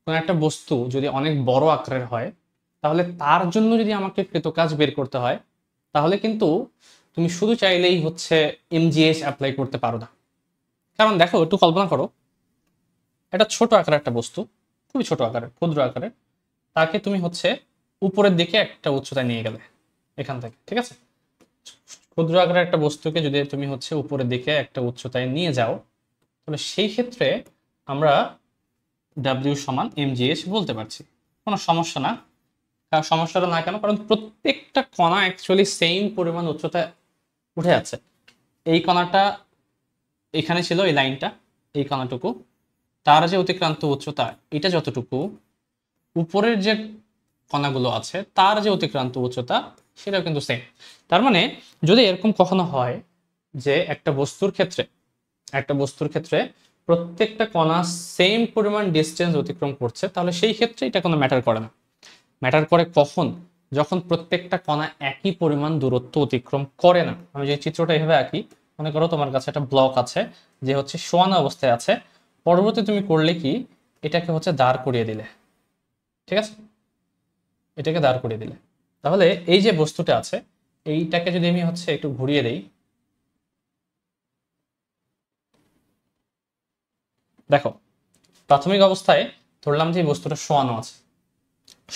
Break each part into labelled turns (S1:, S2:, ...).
S1: কোনো একটা বস্তু যদি অনেক বড় আকারের হয়, তাহলে তার জন্য যদি আমাকে কৃতকাজ বের করতে হয়, তাহলে কিন্তু তুমি শুধু চাইলেই হচ্ছে এমজিএস অ্যাপ্লাই করতে পারো না। কারণ দেখো, একটু কল্পনা করো, একটা ছোট আকারের একটা বস্তু, খুবই ছোট আকারের, ক্ষুদ্র আকারের, তাকে তুমি হচ্ছে উপরের দিকে একটা উচ্চতায় নিয়ে গেলে এখান থেকে, ঠিক আছে? ক্ষুদ্র আকারের একটা বস্তুকে যদি তুমি হচ্ছে উপরের দিকে একটা উচ্চতায় নিয়ে যাও, তাহলে সেই ক্ষেত্রে আমরা ডাব্লিউ সমান এমজিএস বলতে পারছি, কোনো সমস্যা না। সমস্যাটা না কেন, কারণ প্রত্যেকটা কণা অ্যাকচুয়ালি সেম পরিমাণ উচ্চতায় উঠে আছে। এই কণাটা এখানে ছিল, এই লাইনটা, এই কণাটুকু, তার যে অতিক্রান্ত উচ্চতা এটা যতটুকু, উপরের যে কণাগুলো আছে তার যে অতিক্রান্ত উচ্চতা সেটাও কিন্তু সেম। তার মানে যদি এরকম কখনো হয় যে একটা বস্তুর ক্ষেত্রে প্রত্যেকটা কণা সেম পরিমাণ ডিস্টেন্স অতিক্রম করছে, তাহলে সেই ক্ষেত্রে এটা কোনো ম্যাটার করে না। ম্যাটার করে কখন? যখন প্রত্যেকটা কণা একই পরিমাণ দূরত্ব অতিক্রম করে না। আমি যে চিত্রটা এভাবে আঁকি, মনে করো তোমার কাছে একটা ব্লক আছে যে হচ্ছে শোয়ানো অবস্থায় আছে, পরবর্তী তুমি করলে কি, এটাকে হচ্ছে দাঁড় করিয়ে দিলে, ঠিক আছে? এটাকে দাঁড় করিয়ে দিলে, তাহলে এই যে বস্তুটা আছে এইটাকে যদি আমি হচ্ছে একটু ঘুরিয়ে দেই, দেখো প্রাথমিক অবস্থায় ধরলাম যে এই বস্তুটা শোয়ানো আছে,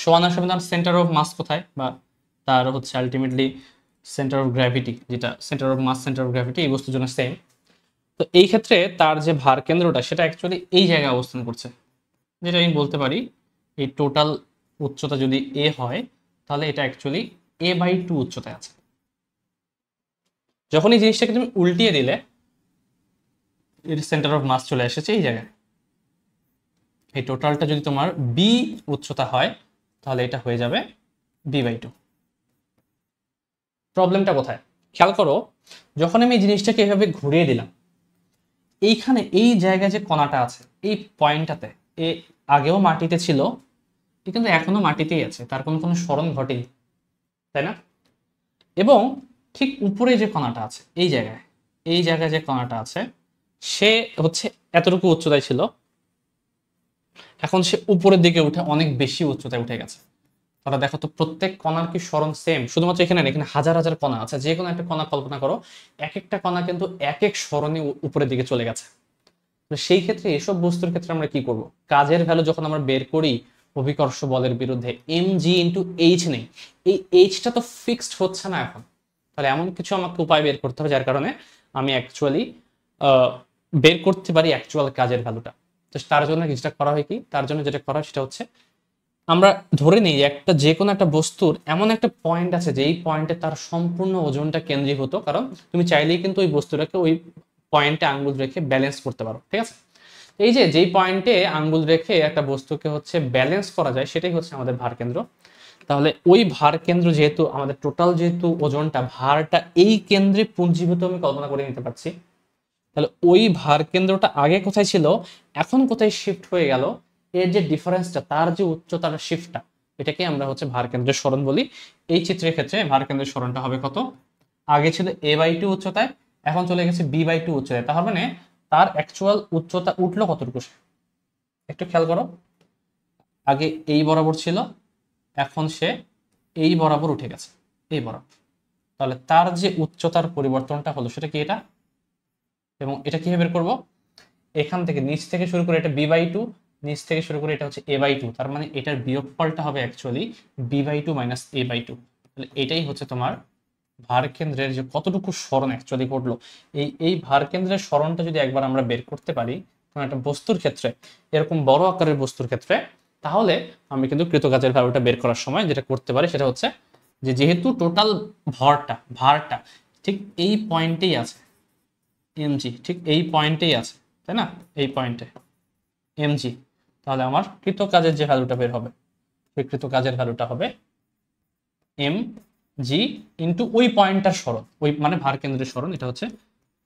S1: শোয়ানোর সময় তার সেন্টার অফ মাস কোথায়, বা তার হচ্ছে আলটিমেটলি সেন্টার অফ গ্র্যাভিটি, যেটা centre of mass, centre of gravity এই বস্তুর জন্য সেম। তো এই ক্ষেত্রে তার যে ভার কেন্দ্রটা সেটা অ্যাকচুয়ালি এই জায়গায় অবস্থান করছে, যেটা আমি বলতে পারি এই টোটাল উচ্চতা যদি এ হয়, তাহলে এটা অ্যাকচুয়ালি a/2 উচ্চতায় আছে। যখন এই জিনিসটাকে তুমি উল্টিয়ে দিলে, এর সেন্টার অফ মাস চলে এসেছে এই জায়গায়, এই টোটালটা যদি তোমার বি উচ্চতা হয়, তাহলে এটা হয়ে যাবে b/2। প্রবলেমটা কোথায় খেয়াল করো, যখন আমি এই জিনিসটাকে এভাবে ঘুরিয়ে দিলাম, এইখানে এই জায়গায় যে কণাটা আছে এই পয়েন্টটাতে, এ আগেও মাটিতে ছিল, এ কিন্তু এখনো মাটিতেই আছে, তার কোনো সরণ ঘটেনি, তাই না? এবং ঠিক উপরে যে কণাটা আছে এই জায়গায় যে কণাটা আছে, সে হচ্ছে এতটুকু উচ্চতায় ছিল, এখন সে উপরের দিকে উঠে অনেক বেশি উচ্চতায় উঠে গেছে। তাহলে দেখো তো, প্রত্যেক কণার কি সরণ সেম? শুধুমাত্র এখানে না, এখানে হাজার হাজার কণা আছে, যে কোনো একটা কণা কল্পনা করো, এক একটা কণা কিন্তু এক এক সরণে উপরের দিকে চলে গেছে। তো সেই ক্ষেত্রে এসব বস্তুর ক্ষেত্রে আমরা কি করব? কাজের ভ্যালু যখন আমরা বের করি অভিকর্ষ বলের বিরুদ্ধে, mg/h নেই, এই এইচটা তো ফিক্সড হচ্ছে না এখন। তাহলে এমন কিছু আমাকে উপায় বের করতে হবে যার কারণে আমি অ্যাকচুয়ালি বের করতে পারি অ্যাকচুয়াল কাজের ভ্যালুটা। তো তার জন্য যেটা করা হয় কি, তার জন্য যেটা করা হয় সেটা হচ্ছে, আমরা ধরে নিই যে যে কোনো একটা বস্তুর এমন একটা পয়েন্ট আছে যে এই পয়েন্টে তার সম্পূর্ণ ওজনটা কেন্দ্রীভূত, কারণ তুমি চাইলেই কিন্তু ওই বস্তুটাকে ওই পয়েন্টে আঙ্গুল রেখে ব্যালেন্স করতে পারো, ঠিক আছে? এই যে যেই পয়েন্টে আঙ্গুল রেখে একটা বস্তুকে হচ্ছে ব্যালেন্স করা যায়, সেটাই হচ্ছে আমাদের ভার কেন্দ্র। তাহলে ওই ভার কেন্দ্র, যেহেতু আমাদের টোটাল যেহেতু ওজনটা, ভারটা এই কেন্দ্রে পুঞ্জীভূত আমি কল্পনা করে নিতে পারছি, তাহলে ওই ভার কেন্দ্রটা আগে কোথায় ছিল, এখন কোথায় শিফট হয়ে গেল, এর যে ডিফারেন্সটা, তার যে উচ্চতার শিফটটা, এটাকে আমরা হচ্ছে ভার কেন্দ্রের সরণ বলি। এই চিত্রের ক্ষেত্রে ভার কেন্দ্রের সরণটা হবে কত? আগে ছিল a/2 উচ্চতায়, এখন চলে গেছে b/2 উচ্চতায়। তার মানে তার অ্যাকচুয়াল উচ্চতা উঠলো কতটুকু? একটু খেয়াল করো, আগে এই বরাবর ছিল, এখন সে এই বরাবর উঠে গেছে, এই বরাবর। তাহলে তার যে উচ্চতার পরিবর্তনটা হলো সেটা কি? এটা। এবং এটা কিভাবে বের করবো? এখান থেকে নিচ থেকে শুরু করে এটা b/2, নিচ থেকে শুরু করে এটা হচ্ছে a/2, তার মানে এটার বিয়োগফলটা হবে অ্যাকচুয়ালি b/2 মাইনাস a/2। তাহলে এটাই হচ্ছে তোমার ভার কেন্দ্রের যে কতটুকু সরণ অ্যাকচুয়ালি ঘটলো। এই ভার কেন্দ্রের সরণটা যদি একবার আমরা বের করতে পারি কোনো একটা বস্তুর ক্ষেত্রে, এরকম বড় আকারের বস্তুর ক্ষেত্রে, তাহলে আমি কিন্তু কৃতকাজের ভ্যালুটা বের করার সময় যেটা করতে পারি সেটা হচ্ছে যে, যেহেতু টোটাল ভারটা ঠিক এই পয়েন্টেই আছে, mg ঠিক এই পয়েন্টেই আছে, তাই না? এই পয়েন্টে mg, তাহলে আমার কৃতকাজের যে ভ্যালুটা বের হবে, সেই কৃতকাজের ভ্যালুটা হবে mg ইন্টু ওই পয়েন্টটার সরণ, ওই মানে ভার কেন্দ্রের সরণ, এটা হচ্ছে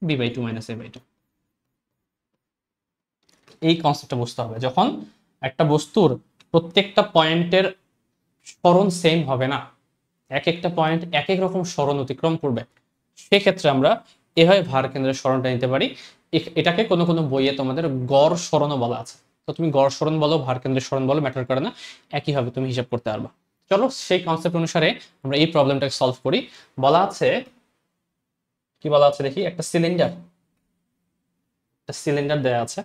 S1: b/2 মাইনাস a/2। এই কনসেপ্টটা বুঝতে হবে, যখন একটা বস্তুর প্রত্যেকটা পয়েন্টের সরণ সেম হবে না, এক একটা পয়েন্ট এক এক রকম সরণ অতিক্রম করবে, সেক্ষেত্রে আমরা এভাবে ভার কেন্দ্রের সরণটা নিতে পারি। এটাকে কোনো কোনো বইয়ে তোমাদের গড় সরণও বলা আছে। তো তুমি গড় সরণ বলো ভার কেন্দ্রের সরণ বলো ম্যাটার করে না, একই হবে, তুমি হিসাব করতে পারবা। চলো সেই কনসেপ্ট অনুসারে আমরা এই প্রবলেমটাকে সলভ করি। বলা আছে, কি বলা আছে দেখি, একটা সিলিন্ডার দেয়া আছে,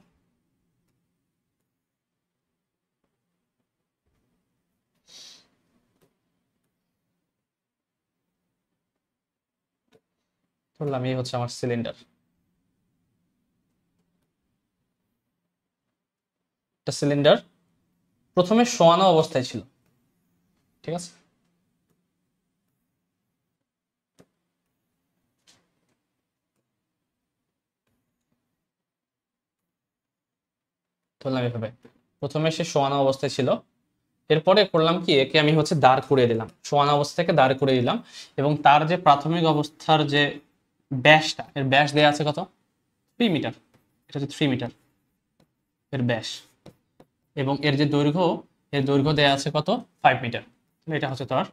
S1: ধরলাম এই হচ্ছে আমার সিলিন্ডার। একটা সিলিন্ডার প্রথমে শোয়ানো অবস্থায় ছিল, ঠিক আছে? ধরলাম এভাবে, প্রথমে সে শোয়ানো অবস্থায় ছিল, এরপরে করলাম কি, একে আমি হচ্ছে দাঁড় করিয়ে দিলাম, শোয়ানো অবস্থা থেকে দাঁড় করিয়ে দিলাম, এবং তার যে প্রাথমিক অবস্থার যে ব্যাসটা, এর ব্যাস দেওয়া আছে কত, 3 মিটার, এটা হচ্ছে 3 মিটার এর ব্যাস, এবং এর যে দৈর্ঘ্য, এর দৈর্ঘ্য দেওয়া আছে কত, 5 মিটার। এটা হচ্ছে তোমার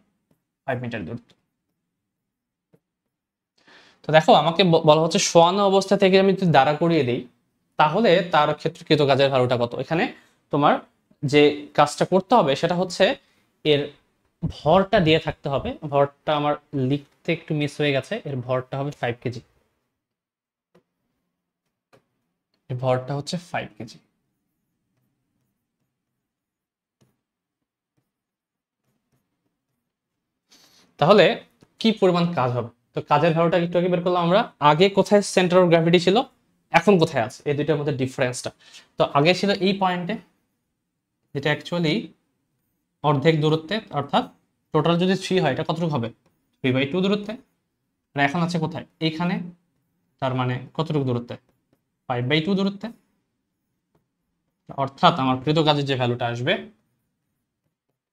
S1: 5 মিটার দূরত্ব। তো দেখো আমাকে বলা হচ্ছে শোয়ানো অবস্থা থেকে আমি যদি দাঁড়া করিয়ে দিই, তাহলে তার ক্ষেত্রে কৃত কাজের হারটা কত। এখানে তোমার যে কাজটা করতে হবে সেটা হচ্ছে এর ভরটা দিয়ে থাকতে হবে, ভরটা আমার লিখতে একটু মিস হয়ে গেছে, এর ভরটা হবে 5 কেজি, এর ভরটা হচ্ছে 5 কেজি। তাহলে কি পরিমাণ কাজ হবে, তো কাজের ভ্যালুটা একটু আগে বের করলাম আমরা, আগে কোথায় সেন্টার অফ গ্র্যাভিটি ছিল, এখন কোথায় আছে, এই দুইটার মধ্যে ডিফারেন্সটা। তো আগে ছিল এই পয়েন্টে, যেটা অ্যাকচুয়ালি অর্ধেক দূরত্বে, অর্থাৎ টোটাল যদি 3 হয় এটা কতটুকু হবে, 3/2 দূরত্বে। আর এখন আছে কোথায়, এইখানে, তার মানে কতটুকু দূরত্বে, 5/2 দূরত্বে। অর্থাৎ আমার কৃত কাজের যে ভ্যালুটা আসবে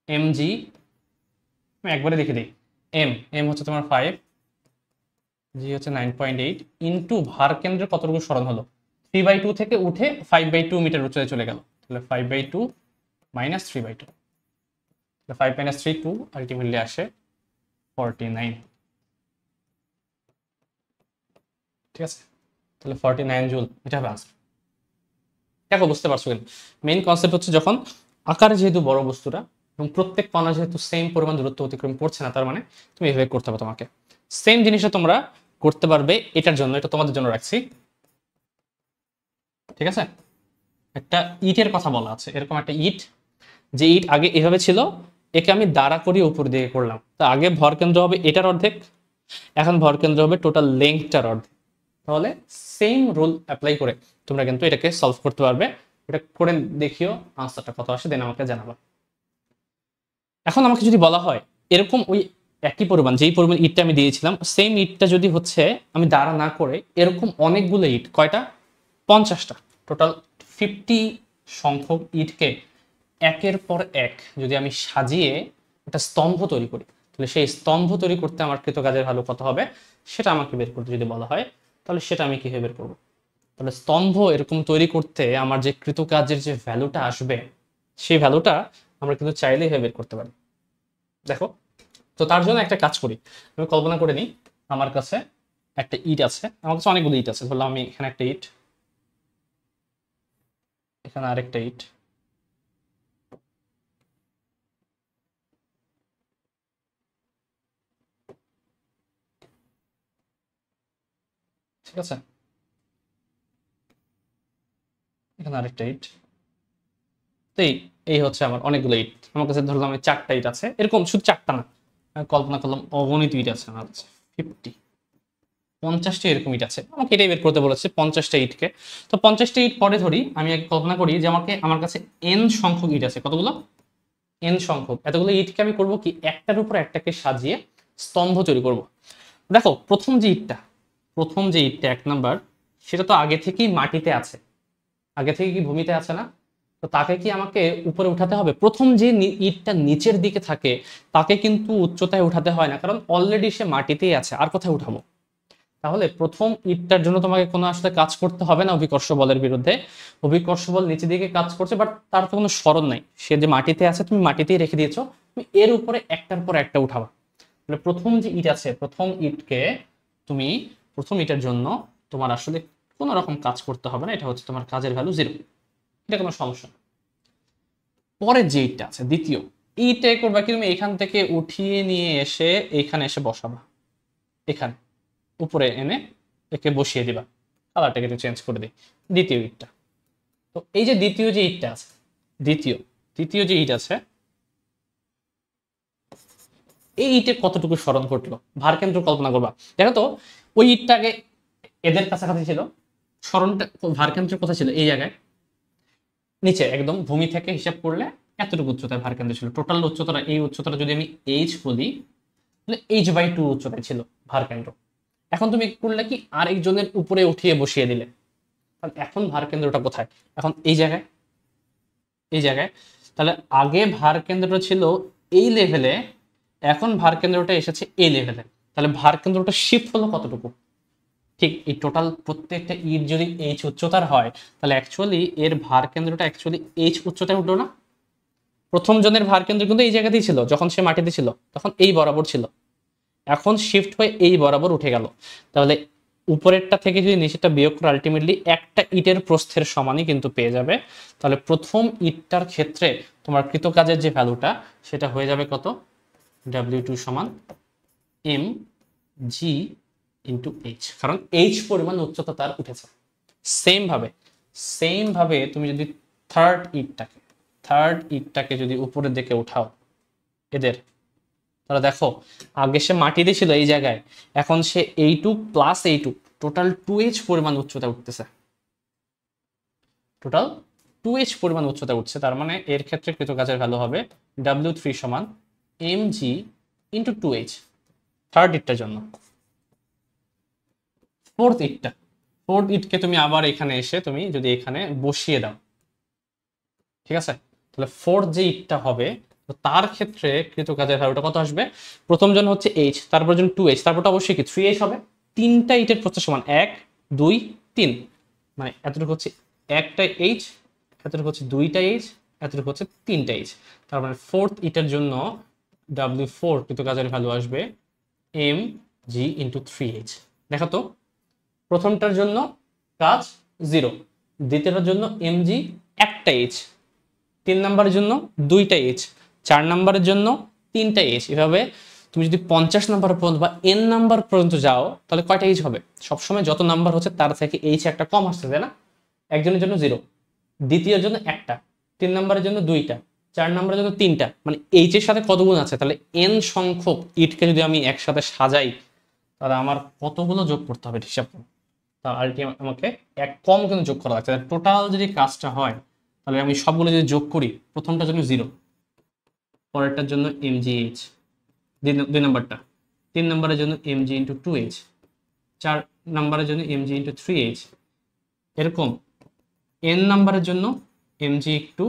S1: mg, আমি একবারে লিখে দিই, এম হচ্ছে তোমার 5, জি হচ্ছে 9.8, ইন্টু ভার কেন্দ্রের কতটুকু সরণ হলো, 3/2 থেকে উঠে 5/2 মিটার উচ্চতায় চলে গেল, তাহলে 5/2 মাইনাস 3/2, 5 মাইনাস 3 2, আলটিমেটলি আসে 49, ঠিক আছে? তাহলে 49 জুল, এটা হবে আনসার। দেখো বুঝতে পারছো কিন্তু মেইন কনসেপ্ট হচ্ছে যখন আকারে যেহেতু বড় বস্তুটা এবং প্রত্যেক কণা যেহেতু সেম পরিমাণ দূরত্ব অতিক্রম করছে না, তার মানে তুমি এভাবে করতে হবে। তোমাকে সেম জিনিসটা তোমরা করতে পারবে এটার জন্য, এটা তোমাদের জন্য রাখছি, ঠিক আছে? একটা ইটের কথা বলা আছে, এরকম একটা ইট, যে ইট আগে এভাবে ছিল, একে আমি দাঁড়া করিয়ে উপর দিকে করলাম, তো আগে ভর কেন্দ্র হবে এটার অর্ধেক, এখন ভর কেন্দ্র হবে টোটাল লেংথটার অর্ধেক। তাহলে সেম রুল অ্যাপ্লাই করে তোমরা কিন্তু এটাকে সলভ করতে পারবে। এটা করে দেখিও আনসারটা কত আসে, দেন আমাকে জানাবা। এখন আমাকে যদি বলা হয় এরকম ওই একই পরিমাণ, যেই পরিমাণ ইটটা আমি দিয়েছিলাম, সেম ইটটা যদি হচ্ছে আমি দাঁড়া না করে এরকম অনেকগুলো ইট, কয়টা, 50টা, টোটাল 50 সংখ্যক ইটকে একের পর এক যদি আমি সাজিয়ে একটা স্তম্ভ তৈরি করি, তাহলে সেই স্তম্ভ তৈরি করতে আমার কৃতকাজের ভ্যালু কত হবে সেটা আমাকে বের করতে যদি বলা হয়, তাহলে সেটা আমি কিভাবে বের করবো। তাহলে স্তম্ভ এরকম তৈরি করতে আমার যে কৃতকাজের যে ভ্যালুটা আসবে, সেই ভ্যালুটা আমরা কিন্তু চাইলেই বের করতে পারি। দেখো, তো তার জন্য একটা কাজ করি, আমি কল্পনা করে নিই আমার কাছে একটা ইট আছে, আমার কাছে অনেকগুলো ইট আছে, ধরলাম আমি এখানে একটা ইট, এখানে আরেকটা ইট, ঠিক আছে, এখানে আরেকটা ইট। তো এই হচ্ছে আমার অনেকগুলো ইট, আমার কাছে ধরলাম আমি 4টা ইট আছে, এরকম শুধু 4টা না, আমি কল্পনা করলাম অগণিত ইট আছে আমার কাছে, 50 এরকম ইট আছে, আমাকে এটাই বের করতে বলেছে 50টা ইটকে। তো 50টা ইট পরে ধরি, আমি আগে কল্পনা করি যে আমার কাছে n সংখ্যক ইট আছে, কতগুলো, n সংখ্যক, এতগুলো ইটকে আমি করব কি, একটার উপর একটাকে সাজিয়ে স্তম্ভ তৈরি করব। দেখো প্রথম যে ইটটা 1 নাম্বার, সেটা তো আগে থেকেই মাটিতে আছে, আগে থেকে কি ভূমিতে আছে না, তো তাকে কি আমাকে উপরে উঠাতে হবে। প্রথম যে ইটটা নিচের দিকে থাকে তাকে কিন্তু উচ্চতায় উঠাতে হয় না, কারণ অলরেডি সে মাটিতেই আছে, আর কোথায় উঠাবো। তাহলে প্রথম ইটটার জন্য তোমাকে কোনো আসলে কাজ করতে হবে না অভিকর্ষ বলের বিরুদ্ধে, অভিকর্ষ বল নিচের দিকে কাজ করছে, বাট তার তো কোনো সরণ নাই, সে যে মাটিতে আছে তুমি মাটিতেই রেখে দিয়েছো, তুমি এর উপরে একটার পর একটা উঠাবা। তাহলে প্রথম যে ইট আছে, প্রথম ইটকে তুমি, প্রথম ইটের জন্য তোমার আসলে কোনো রকম কাজ করতে হবে না, এটা হচ্ছে তোমার কাজের ভ্যালু 0, এটা কোনো সমস্যা না। পরে যে ইটটা আছে দ্বিতীয়, এইটাই করবা কি তুমি এখান থেকে উঠিয়ে নিয়ে এসে এইখানে এসে বসাবা, এখানে উপরে এনে একে বসিয়ে দিবা। কালারটাকে একটু চেঞ্জ করে দিই। দ্বিতীয় ইটটা, তো এই যে দ্বিতীয় যে ইটটা আছে, দ্বিতীয় দ্বিতীয় যে ইট আছে, এই ইটে কতটুকু স্মরণ ঘটলো ভারকেন্দ্র কল্পনা করবা। দেখো তো ওই ইটটাকে এদের কাছাকাছি ছিল, স্মরণটা ভারকেন্দ্র কোথায় ছিল, এই জায়গায় নিচে একদম ভূমি থেকে হিসাব করলে এতটুকু উচ্চতায় ভারকেন্দ্র ছিল। টোটাল উচ্চতাটা, এই উচ্চতাটা যদি আমি এইচ বলি তাহলে h/2 উচ্চতায় ছিল ভারকেন্দ্র। এখন তুমি করলে কি আরেকজনের উপরে উঠিয়ে বসিয়ে দিলে, তাহলে এখন ভারকেন্দ্রটা কোথায়, এখন এই জায়গায়, এই জায়গায়। তাহলে আগে ভারকেন্দ্রটা ছিল এই লেভেলে, এখন ভারকেন্দ্রটা এসেছে এই লেভেলে, তাহলে ভারকেন্দ্রটা শিফট হলো কতটুকু। ঠিক এই টোটাল প্রত্যেকটা ইট যদি এইচ উচ্চতার হয় তাহলে অ্যাকচুয়ালি এর ভারকেন্দ্রটা অ্যাকচুয়ালি এইচ উচ্চতায় উঠলো না। প্রথম জনের ভারকেন্দ্র কিন্তু এই জায়গাতেই ছিল, যখন সে মাটিতে ছিল তখন এই বরাবর ছিল, এখন শিফট হয়ে এই বরাবর উঠে গেল। তাহলে উপরেরটা থেকে যদি নিচেরটা বিয়োগ করে আলটিমেটলি একটা ইটের প্রস্থের সমানই কিন্তু পেয়ে যাবে। তাহলে প্রথম ইটটার ক্ষেত্রে তোমার কৃতকাজের যে ভ্যালুটা সেটা হয়ে যাবে কত, W2 সমান mg ইন্টু এইচ, কারণ এইচ পরিমাণ উচ্চতা তার উঠেছে। সেম ভাবে তুমি যদি থার্ড ইটটাকে যদি উপরের দিকে উঠাও এদের, তাহলে দেখো আগে সে মাটিতে ছিল এই জায়গায়, এখন সে এইটুক প্লাস এইটুক টোটাল 2h পরিমাণ উচ্চতা উঠতেছে, টোটাল 2h পরিমাণ উচ্চতা উঠছে। তার মানে এর ক্ষেত্রে কৃতকাজের ভ্যালু হবে W3 সমান mg ইন্টু 2h থার্ড ইটটার জন্য। ফোর্থ ইটকে তুমি আবার এখানে এসে তুমি যদি এখানে বসিয়ে দাও, ঠিক আছে, তাহলে ফোর্থ যে ইটটা হবে তো তার ক্ষেত্রে কৃতকাজের ভ্যালুটা কত আসবে, প্রথম জন হচ্ছে এইচ, তারপর জন 2h, তারপরটা অবশ্যই কি 3h হবে। তিনটা ইটের প্রস্থ সমান 1 2 3, মানে এতটুকু হচ্ছে একটা এইচ, এতটুকু হচ্ছে দুইটা এইচ, এতটুকু হচ্ছে তিনটা এইচ। তার মানে ফোর্থ ইটের জন্য W4 কৃতকাজের ভ্যালু আসবে mg ইন্টু 3h। দেখো তো প্রথমটার জন্য কাজ 0, দ্বিতীয়টার জন্য mg একটা এইচ, 3 নাম্বারের জন্য দুইটা এইচ, 4 নাম্বারের জন্য তিনটা এইচ। এভাবে তুমি যদি 50 নাম্বার পর্যন্ত বা n নাম্বার পর্যন্ত যাও তাহলে কয়টা এইচ হবে, সবসময় যত নাম্বার হচ্ছে তার থেকে এইচ একটা কম আসছে, তাই না। একজনের জন্য 0, দ্বিতীয়ের জন্য একটা, 3 নাম্বারের জন্য দুইটা, 4 নাম্বারের জন্য তিনটা, মানে এইচ এর সাথে কত গুণ আছে, তাহলে n সংখ্যক ইটকে যদি আমি একসাথে সাজাই তাহলে আমার কতগুলো যোগ করতে হবে হিসাব করো। তা আলটিমেট আমাকে এক কম কিন্তু যোগ করা লাগছে। টোটাল যদি কাজটা হয় তাহলে আমি সবগুলো যদি যোগ করি, প্রথমটার জন্য 0, পরেরটার জন্য mgh, 2 নাম্বারটা, 3 নাম্বারের জন্য mg ইন্টু 2h, 4 নাম্বারের জন্য mg ইন্টু 3h, এরকম n নাম্বারের জন্য mg একটু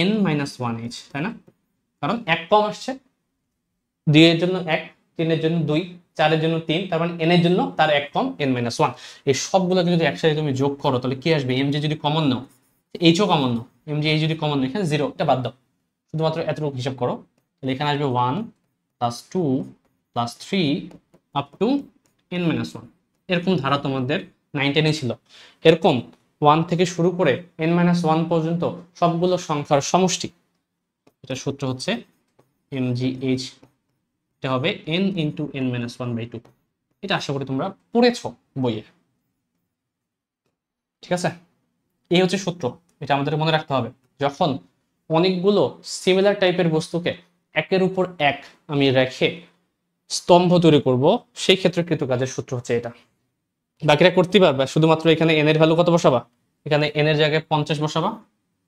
S1: n-1h, তাই না, কারণ এক কম আসছে, 2 এর জন্য 1, 3 এর জন্য 2, 4 এর জন্য 3, তার মানে n এর জন্য তার এক কম n-1। এই সবগুলোকে যদি একসাথে তুমি যোগ করো তাহলে কি আসবে, mg যদি কমন নাও, এইচও কমন নাও, mg এই যদি কমন নাও, এখানে 0 টা বাদ দাও, শুধুমাত্র এতটুকু হিসাব করো, তাহলে এখানে আসবে 1 plus 2 plus 3 up to n-1। এরকম ধারা তোমাদের 9 10 ছিল, এরকম 1 থেকে শুরু করে n-1 পর্যন্ত সবগুলো সংখ্যার সমষ্টি। এটা সূত্র হচ্ছে mgh, এটা হবে n ইন্টু n-1/2। এটা আশা করি তোমরা পড়েছো বইয়ে, ঠিক আছে। এই হচ্ছে সূত্র, এটা আমাদের মনে রাখতে হবে। যখন অনেকগুলো সিমিলার টাইপের বস্তুকে একের উপর এক আমি রেখে স্তম্ভ তৈরি করব, সেই ক্ষেত্রে কৃতকাজের সূত্র হচ্ছে এটা। বাকিরা করতে পারবে, শুধুমাত্র এখানে n এর ভ্যালু কত বসাবা, এখানে n এর জায়গায় 50 বসাবা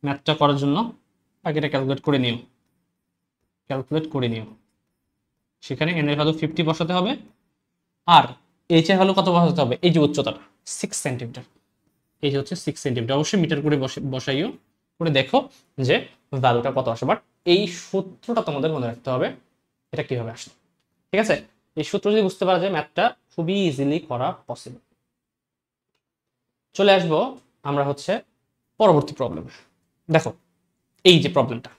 S1: ম্যাথটা করার জন্য, বাকিটা ক্যালকুলেট করে নিও। সেখানে n এর ভ্যালু 50 বসাতে হবে, আর h এর ভ্যালু কত বসাতে হবে, এই যে উচ্চতাটা 6 সেন্টিমিটার, এই যে হচ্ছে 6 সেন্টিমিটার, অবশ্যই মিটার করে বসাইও, করে দেখো যে ভ্যালুটা কত আসে। বাট এই সূত্রটা তোমাদের মনে রাখতে হবে, এটা কিভাবে আসে, ঠিক আছে। এই সূত্র যদি বুঝতে পারা যায় ম্যাথটা খুবই ইজিলি করা পসিবল। চলে আসবো আমরা হচ্ছে পরবর্তী প্রবলেমে। দেখো এই যে প্রবলেমটা,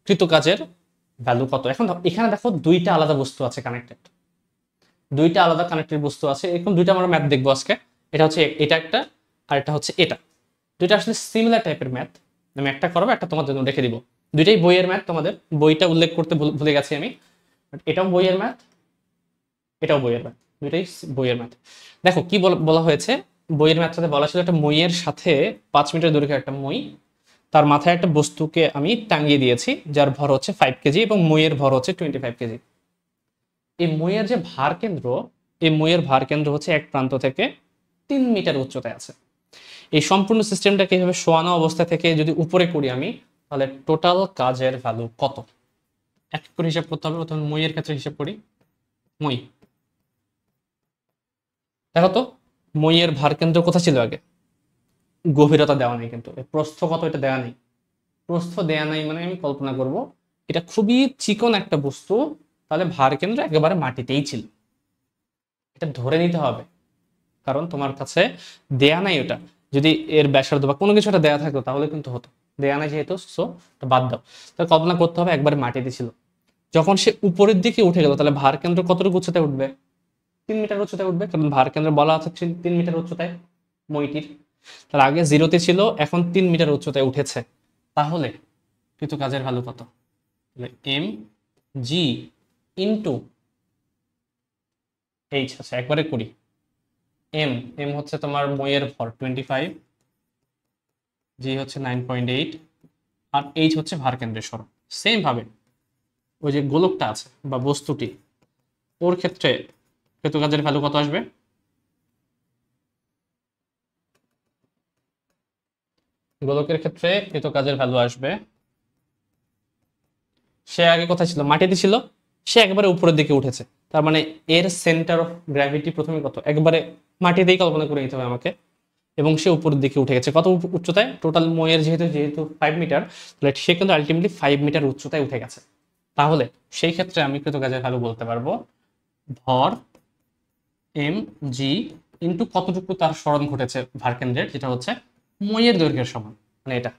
S1: কৃতকাজের ভ্যালু কত। এখন এখানে দেখো দুইটা আলাদা বস্তু আছে কানেক্টেড, দুইটা আলাদা কানেক্টেড বস্তু আছে, এরকম দুইটা আমরা ম্যাথ দেখবো আজকে। এটা হচ্ছে এটা একটা, আর এটা হচ্ছে এটা, দুইটা আসলে সিমিলার টাইপের ম্যাথ, আমি একটা করাবো, একটা তোমার জন্য রেখে দিব। দুইটাই বইয়ের ম্যাথ, তোমাদের বইটা উল্লেখ করতে ভুলে গেছি আমি। এটাও বইয়ের ম্যাথ, এটাও বইয়ের ম্যাথ, দুইটাই বইয়ের ম্যাথ। দেখো কি বলা হয়েছে, বইয়ের ম্যাথটাতে বলা ছিল একটা মইয়ের সাথে 5 মিটার দৈর্ঘ্যের একটা মই, তার মাথায় একটা বস্তুকে আমি টাঙিয়ে দিয়েছি যার ভর হচ্ছে 5 কেজি এবং মইয়ের ভর হচ্ছে 25 কেজি। এই মইয়ের যে ভার কেন্দ্র, এই মইয়ের ভার কেন্দ্র হচ্ছে এক প্রান্ত থেকে 3 মিটার উচ্চতায় আছে। এই সম্পূর্ণ সিস্টেমটাকে এইভাবে শোয়ানো অবস্থা থেকে যদি উপরে করি আমি, তাহলে টোটাল কাজের ভ্যালু কত এক করে হিসাব করতে হবে। প্রথমে মইয়ের ক্ষেত্রে হিসাব করি। মই, দেখো তো মইয়ের ভার কেন্দ্র কোথায় ছিল আগে? গভীরতা দেওয়া নেই, কিন্তু প্রস্থ কত এটা দেওয়া নেই। প্রস্থ দেয়া নাই মানে আমি কল্পনা করব এটা খুবই চিকন একটা বস্তু, তাহলে ভার কেন্দ্র একেবারে মাটিতেই ছিল, এটা ধরে নিতে হবে, কারণ তোমার কাছে দেয়া নাই। ওটা যদি এর ব্যাসার্ধ বা কোনো কিছু একটা দেয়া থাকতো তাহলে কিন্তু হতো, দেয়া নাই যেহেতু, সো বাদ দাও। তাহলে কল্পনা করতে হবে একবারে মাটিতে ছিল। যখন সে উপরের দিকে উঠে গেল তাহলে ভার কেন্দ্র কতটুকু উচ্চতায় উঠবে? 3 মিটার উচ্চতায় উঠবে, কারণ ভার কেন্দ্র বলা আছে 3 মিটার উচ্চতায় মইটির। তার আগে 0-তে ছিল, এখন 3 মিটার উচ্চতায় উঠেছে। তাহলে কিন্তু কাজের ভ্যালু কত? এম জি ইন্টু এইচ আছে, একবারে করি। এম এম হচ্ছে তোমার মইয়ের ভর 25, জি হচ্ছে 9.8, আর এইচ হচ্ছে ভার কেন্দ্রের সরণ। সেম ভাবে ওই যে গোলকটা আছে বা বস্তুটি, ওর ক্ষেত্রে কিন্তু কাজের ভ্যালু কত আসবে? গোলকের ক্ষেত্রে কিন্তু কাজের ভ্যালু আসবে, সে আগে কোথায় ছিল? মাটিতে ছিল, সে একবারে উপরের দিকে উঠেছে। তার মানে এর সেন্টার অফ গ্র্যাভিটি প্রথমে কত? একবারে মাটিতেই কল্পনা করে নিতে হবে আমাকে। এবং সে উপরের দিকে উঠে গেছে কত উচ্চতায়? টোটাল মইয়ের যেহেতু 5 মিটার, তাহলে সে কিন্তু আলটিমেটলি 5 মিটার উচ্চতায় উঠে গেছে। তাহলে সেই ক্ষেত্রে আমি কৃতকাজের ভ্যালু বলতে পারবো ভর এম জি ইন্টু কতটুকু তার স্মরণ ঘটেছে ভার কেন্দ্রের, যেটা হচ্ছে মইয়ের দৈর্ঘ্যের সমান, মানে এটা।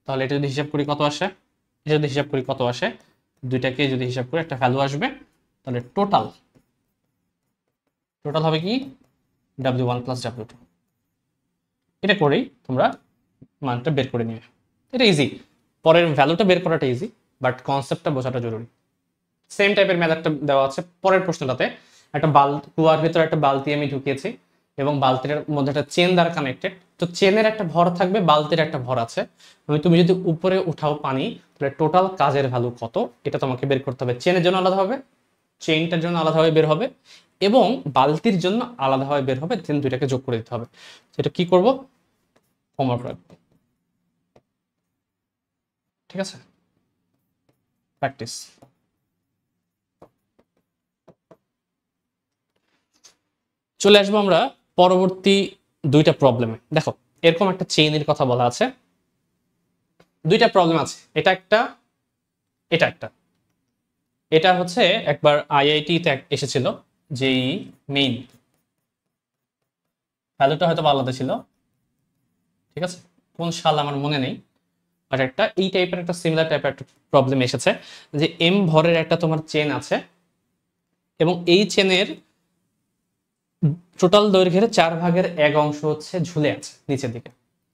S1: তাহলে এটা যদি হিসাব করি কত আসে? এটা যদি হিসাব করি কত আসে, দুইটাকে যদি হিসাব করি একটা ভ্যালু আসবে। তাহলে টোটাল হবে কি W1 প্লাস W2। এটা করেই তোমরা মানটা বের করে নিবে, এটা ইজি। পরের ভ্যালুটা বের করাটা ইজি, বাট কনসেপ্টটা বোঝাটা জরুরি। সেম টাইপের ম্যাথ একটা দেওয়া আছে পরের প্রশ্নটাতে। একটা কুয়ার ভিতরে একটা বালতি আমি ঢুকিয়েছি এবং বালতির মধ্যে একটা চেন দ্বারা কানেক্টেড। তো চেনের একটা ভর থাকবে, বালতির একটা ভর আছে। তুমি যদি উপরে উঠাও পানি, তাহলে টোটাল কাজের ভ্যালু কত এটা তোমাকে বের করতে হবে। চেনের জন্য আলাদা হবে, চেইনটার জন্য আলাদাভাবে বের হবে, এবং বালতির জন্য আলাদাভাবে বের হবে। চেন দুইটাকে যোগ করে দিতে হবে। সেটা কি করব? হোমওয়ার্ক রাখবো, ঠিক আছে? প্র্যাকটিস। চলে আসবো আমরা পরবর্তী দুইটা প্রবলেমে। দেখো এরকম একটা চেইনের কথা বলা আছে, দুইটা প্রবলেম আছে, এটা একটা, এটা একটা। এটা হচ্ছে একবার আইআইটি-তে এসেছিল, যেই মেইন ভ্যালুটা হয়তো আলাদা ছিল, ঠিক আছে? কোন সাল আমার মনে নেই, বাট একটা এই টাইপের একটা সিমিলার টাইপের একটা প্রবলেম এসেছে, যে এম ভরের একটা তোমার চেন আছে এবং এই চেনের টোটাল দৈর্ঘ্যের 4/1 অংশ হচ্ছে ঝুলে আছে নিচের দিকে।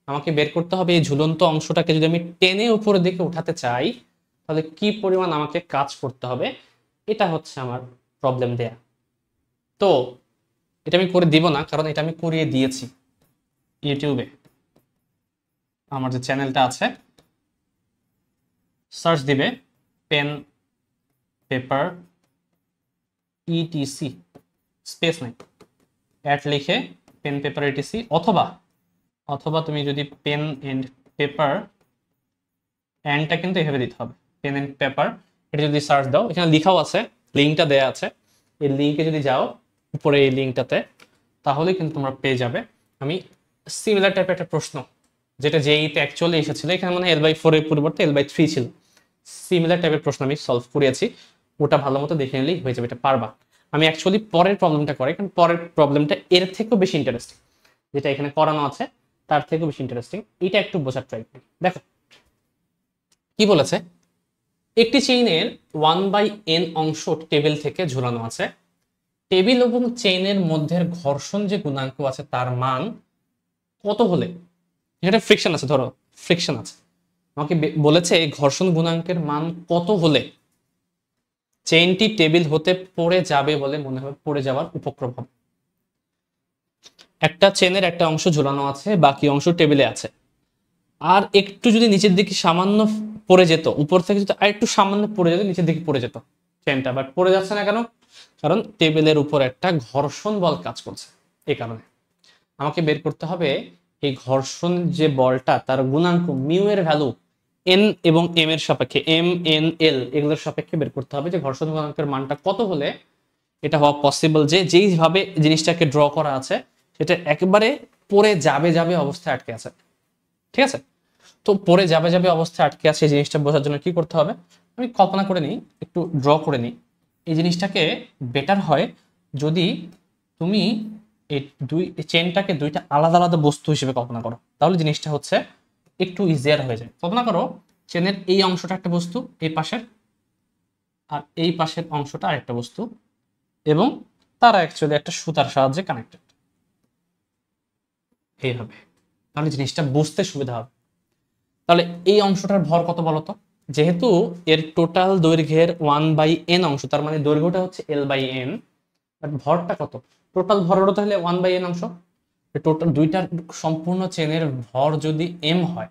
S1: আমাকে বের করতে হবে এই ঝুলন্ত অংশটাকে যদি আমি টেনে উপরের দিকে উঠাতে চাই, তাহলে কি পরিমাণ আমাকে কাজ করতে হবে। এটা হচ্ছে আমার প্রবলেম দেয়া। তো এটা আমি করে দিব না, কারণ এটা আমি করিয়ে দিয়েছি ইউটিউবে। আমার যে চ্যানেলটা আছে, সার্চ দিবে পেন পেপার ইটিসি, স্পেস নাই, অ্যাট লিখে পেন পেপার ইটিসি, অথবা তুমি যদি পেন এন্ড পেপার, অ্যান্ডটা কিন্তু এভাবে দিতে হবে, পেন এন্ড পেপার, এটা যদি সার্চ দাও, এখানে লিখাও আছে, লিঙ্কটা দেয়া আছে, এই লিঙ্কে যদি যাও উপরে এই লিঙ্কটাতে, তাহলে কিন্তু তোমরা পেয়ে যাবে। আমি সিমিলার টাইপের একটা প্রশ্ন, যেটা জেইতে অ্যাকচুয়ালি এসেছিল, এখানে মানে L/4 এর পরিবর্তে L/3 ছিল, সিমিলার টাইপের প্রশ্ন আমি সলভ করেছি। ওটা ভালো মতো দেখে নিলেই হয়ে যাবে, এটা পারবা। আমি অ্যাকচুয়ালি পরের প্রবলেমটা করি, কারণ পরের প্রবলেমটা এর থেকেও বেশি ইন্টারেস্টিং, যেটা এখানে করানো আছে তার থেকেও বেশি ইন্টারেস্টিং। এটা একটু বোঝার ট্রাই করি। দেখো কি বলেছে, একটি চেইনের 1/n অংশ টেবিল থেকে ঝুলানো আছে। টেবিল এবং চেইনের মধ্যে ঘর্ষণ যে গুণাঙ্ক আছে তার মান কত হলে, এখানে ফ্রিকশন আছে, ধরো ফ্রিকশন আছে। আমাকে বলেছে এই ঘর্ষণ গুণাঙ্কের মান কত হলে চেইনটি টেবিল হতে পড়ে যাবে বলে মনে হবে, পড়ে যাওয়ার উপক্রম হবে। একটা চেনের একটা অংশ ঝুলানো আছে, বাকি অংশ টেবিলে আছে, আর একটু যদি নিচের দিকে সামান্য পড়ে যেত, উপর থেকে যদি আর একটু সামান্য পড়ে যেত, নিচের দিকে পড়ে যেত চেনটা, বাট পড়ে যাচ্ছে না কেন? কারণ টেবিলের উপর একটা ঘর্ষণ বল কাজ করছে। এই কারণে আমাকে বের করতে হবে এই ঘর্ষণ যে বলটা তার গুণাঙ্ক মিউ এর ভ্যালু এন এবং এম এর সাপেক্ষে, এম এন এল এগুলোর সাপেক্ষে বের করতে হবে যে ঘর্ষণ গুণাঙ্কের মানটা কত হলে এটা হওয়া পসিবল যে যেইভাবে জিনিসটাকে ড্র করা আছে সেটা একেবারে পড়ে যাবে যাবে অবস্থায় আটকে আছে। ঠিক আছে, তো পড়ে যাবে যাবে অবস্থায় আটকে আছে এই জিনিসটা বোঝার জন্য কি করতে হবে, আমি কল্পনা করে নিই, একটু ড্র করে নিই। এই জিনিসটাকে বেটার হয় যদি তুমি এই চেনটাকে দুইটা আলাদা আলাদা বস্তু হিসেবে কল্পনা করো, তাহলে জিনিসটা হচ্ছে একটু ইজিয়ার হয়ে যায়। কল্পনা করো চেনের এই অংশটা একটা বস্তু, এই পাশের, আর এই পাশের অংশটা আরেকটা বস্তু, এবং তারা অ্যাকচুয়ালি একটা সুতার সাহায্যে কানেক্টেড, এইভাবে। তাহলে জিনিসটা বুঝতে সুবিধা হবে। তাহলে এই অংশটার ভর কত বলতো? যেহেতু এর টোটাল দৈর্ঘ্যের 1/n অংশ, তার মানে দৈর্ঘ্যটা হচ্ছে l/n, বাট ভরটা কত? টোটাল ভরটা তাহলে 1/n অংশ। টোটাল দুইটার সম্পূর্ণ চেনের ভর যদি m হয়,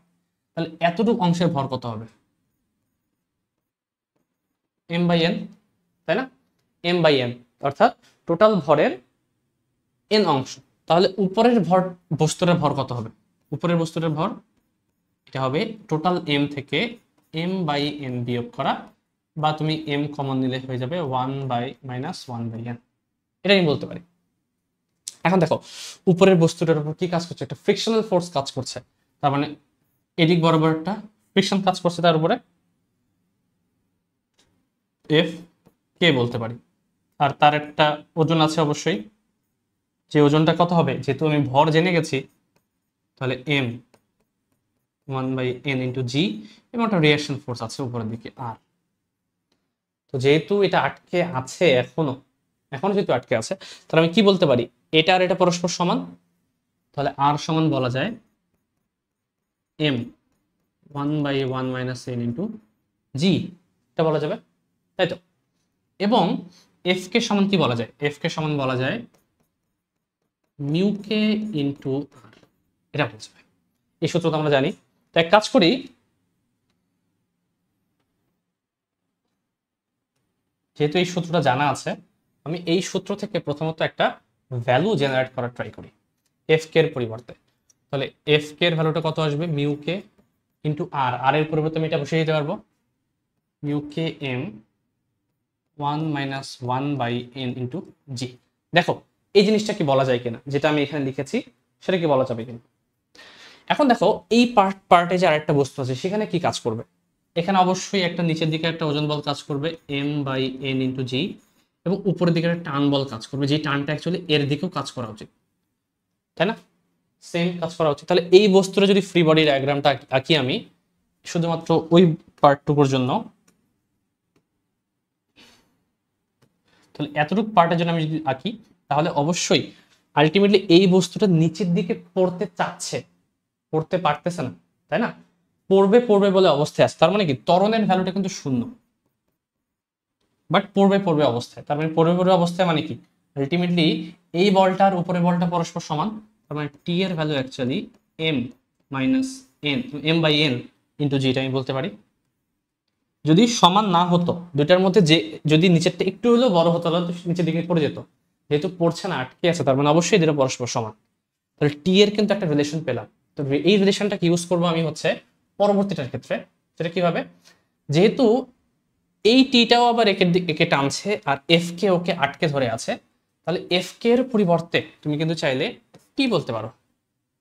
S1: তাহলে এতটুকু অংশের ভর কত হবে? m/n, তাই না? m/n অর্থাৎ টোটাল ভরের n অংশ। তাহলে উপরের ভর, বস্তুটার ভর কত হবে? উপরের বস্তুটার ভর এটা হবে টোটাল m থেকে m/n বিয়োগ করা, বা তুমি m কমন নিলে হয়ে যাবে 1/-1/n, এটা আমি বলতে পারি। এখন দেখো উপরের বস্তুটার উপর কি কাজ করছে? একটা ফ্রিকশনাল ফোর্স কাজ করছে, তার মানে এদিক বরাবর একটা ফ্রিকশন কাজ করছে, তার উপরে এফ কে বলতে পারি। আর তার একটা ওজন আছে অবশ্যই, যে ওজনটা কত হবে? যেহেতু আমি ভর জেনে গেছি, তাহলে m 1/n × g, এবং একটা রিঅ্যাকশন ফোর্স আছে উপরের দিকে r। তো যেহেতু এটা আটকে আছে এখনো যেহেতু আটকে আছে, তাহলে আমি কি বলতে পারি? এটা আর এটা পরস্পর সমান, তাহলে r সমান বলা যায় m 1/1 - n × g, এটা বলা যাবে, তাই তো? এবং f কে সমান কি বলা যায়? f কে সমান বলা যায় মিউ কে × r, এটা বলা যাবে। এই সূত্র তো আমরা জানি। তো এক কাজ করি, যেহেতু এই সূত্রটা জানা আছে, আমি এই সূত্র থেকে প্রথমত একটা ভ্যালু জেনারেট করার ট্রাই করি এফ কে এর পরিবর্তে। তাহলে এফ কে এর ভ্যালুটা কত আসবে? মিউ কে × r, আর এর পরিবর্তে আমি এটা বসিয়ে দিতে পারবো মিউ কে m 1 - 1/n × g। দেখো এই জিনিসটা কি বলা যায় কিনা, যেটা আমি এখানে লিখেছি সেটা কি বলা যাবে কিনা। এখন দেখো এই পার্টে যে আরেকটা বস্তু আছে সেখানে কি কাজ করবে? এখানে অবশ্যই একটা নিচের দিকে একটা ওজন বল কাজ করবে m/n × g, এবং উপরের দিকে একটা টান বল কাজ করবে, যে টানটা অ্যাকচুয়ালি এর দিকেও কাজ করা উচিত, তাই না? সেম কাজ করা উচিত। তাহলে এই বস্তুর যদি ফ্রি বডি ডায়াগ্রামটা আঁকি আমি শুধুমাত্র ওই পার্টটুকুর জন্য, তাহলে এতটুকু পার্টের জন্য আমি যদি আঁকি, তাহলে অবশ্যই আলটিমেটলি এই বস্তুটা নিচের দিকে পড়তে চাচ্ছে, পড়তে পারতেছে না, তাই না? পড়বে পড়বে বলে অবস্থায় আছে, তার মানে কি ত্বরণের ভ্যালুটা কিন্তু 0, বাট পড়বে পড়বে অবস্থায়। তার মানে পড়বে পড়বে অবস্থায় মানে কি আলটিমেটলি এই বলটার উপরে বলটা পরস্পর সমান, তার মানে টি এর value actually m - n, m/n × g, এটা আমি বলতে পারি। যদি সমান না হতো দুইটার মধ্যে, যে যদি নিচেরটা একটু হলেও বড় হতো তাহলে নিচের দিকে পড়ে যেত, যেহেতু পড়ছে না, আটকে আছে, তার মানে অবশ্যই দুটো পরস্পর সমান। তাহলে টি এর কিন্তু একটা রিলেশন পেলাম। তো এই রিলেশনটা কি ইউজ করবো আমি হচ্ছে পরবর্তীটার ক্ষেত্রে, সেটা কিভাবে? যেহেতু এই টিটাও আবার একে টানছে আর এফ কে ওকে আটকে ধরে আছে, তাহলে এফ কে এর পরিবর্তে তুমি কিন্তু চাইলে টি বলতে পারো,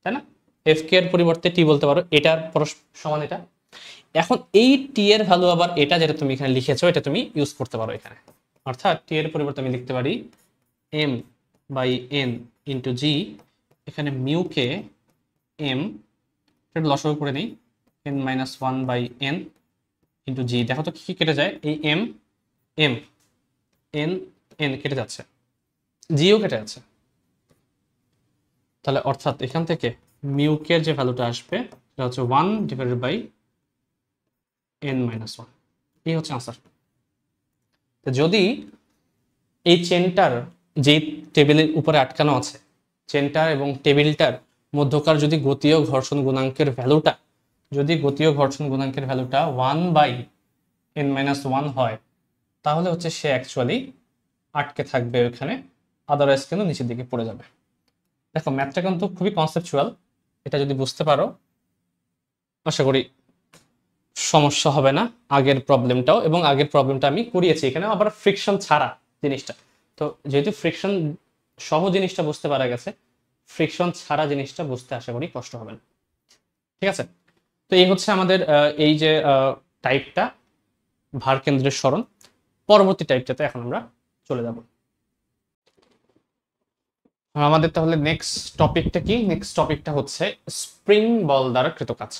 S1: তাই না? এফ কে এর পরিবর্তে টি বলতে পারো, এটার সমান এটা। এখন এই টি এর ভ্যালু আবার এটা যেটা তুমি এখানে লিখেছো এটা তুমি ইউজ করতে পারো এখানে, অর্থাৎ টি এর পরিবর্তে আমি লিখতে পারি m/n × g, এখানে মিউ কে m, এটা লসাগু করে নেই, n - 1/n × g। দেখো তো কি কেটে যায়, এই m m n n কেটে যাচ্ছে, জিও কেটে যাচ্ছে। তাহলে অর্থাৎ এখান থেকে মিউ কে এর যে ভ্যালুটা আসবে এটা হচ্ছে 1/n-1, এই হচ্ছে আনসার। যদি এই চেনটার যে টেবিলের উপরে আটকানো আছে, চেনটার এবং টেবিলটার মধ্যকার যদি গতীয় ঘর্ষণ গুণাঙ্কের ভ্যালুটা 1/n-1 হয়, তাহলে হচ্ছে সে অ্যাকচুয়ালি আটকে থাকবে ওইখানে, আদারওয়াইজ কিন্তু নিচের দিকে পড়ে যাবে। দেখো ম্যাথটা কিন্তু খুবই কনসেপচুয়াল, এটা যদি বুঝতে পারো আশা করি সমস্যা হবে না। আগের প্রবলেমটা আমি করিয়েছি, এখানে আবার ফ্রিকশন ছাড়া জিনিসটা, তো যেহেতু ফ্রিকশন সহ জিনিসটা বুঝতে পারা গেছে, ফ্রিকশন ছাড়া জিনিসটা বুঝতে আশা করি কষ্ট হবে না। ঠিক আছে, তো এই হচ্ছে আমাদের এই যে টাইপটা, ভার কেন্দ্রের সরণ। পরবর্তী টাইপটাতে এখন আমরা চলে যাব। আমাদের তাহলে নেক্সট টপিকটা কি? নেক্সট টপিকটা হচ্ছে স্প্রিং বল দ্বারা কৃত কাজ।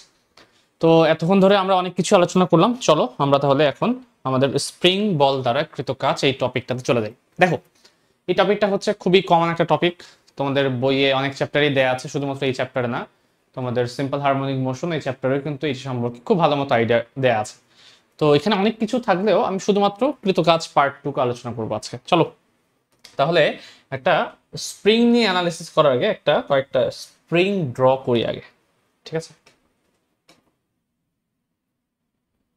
S1: তো এতক্ষণ ধরে আমরা অনেক কিছু আলোচনা করলাম, চলো আমরা তাহলে এখন আমাদের স্প্রিং বল দ্বারা কৃত কাজ এই টপিকটাতে চলে যাই। দেখো এই টপিকটা হচ্ছে খুবই কমন একটা টপিক, তোমাদের বইয়ে অনেক চ্যাপ্টারই দেয়া আছে, শুধুমাত্র এই চ্যাপ্টারে না, তোমাদের সিম্পল হারমোনিক মোশন এই চ্যাপ্টারে কিন্তু এই সম্পর্কে খুব ভালো মতো আইডিয়া দেয়া আছে। তো এখানে অনেক কিছু থাকলেও আমি শুধুমাত্র কৃত কাজ পার্ট 2 আলোচনা করবো আজকে। চলো তাহলে একটা স্প্রিং নিয়ে অ্যানালিসিস করার আগে কয়েকটা স্প্রিং ড্র করি আগে, ঠিক আছে?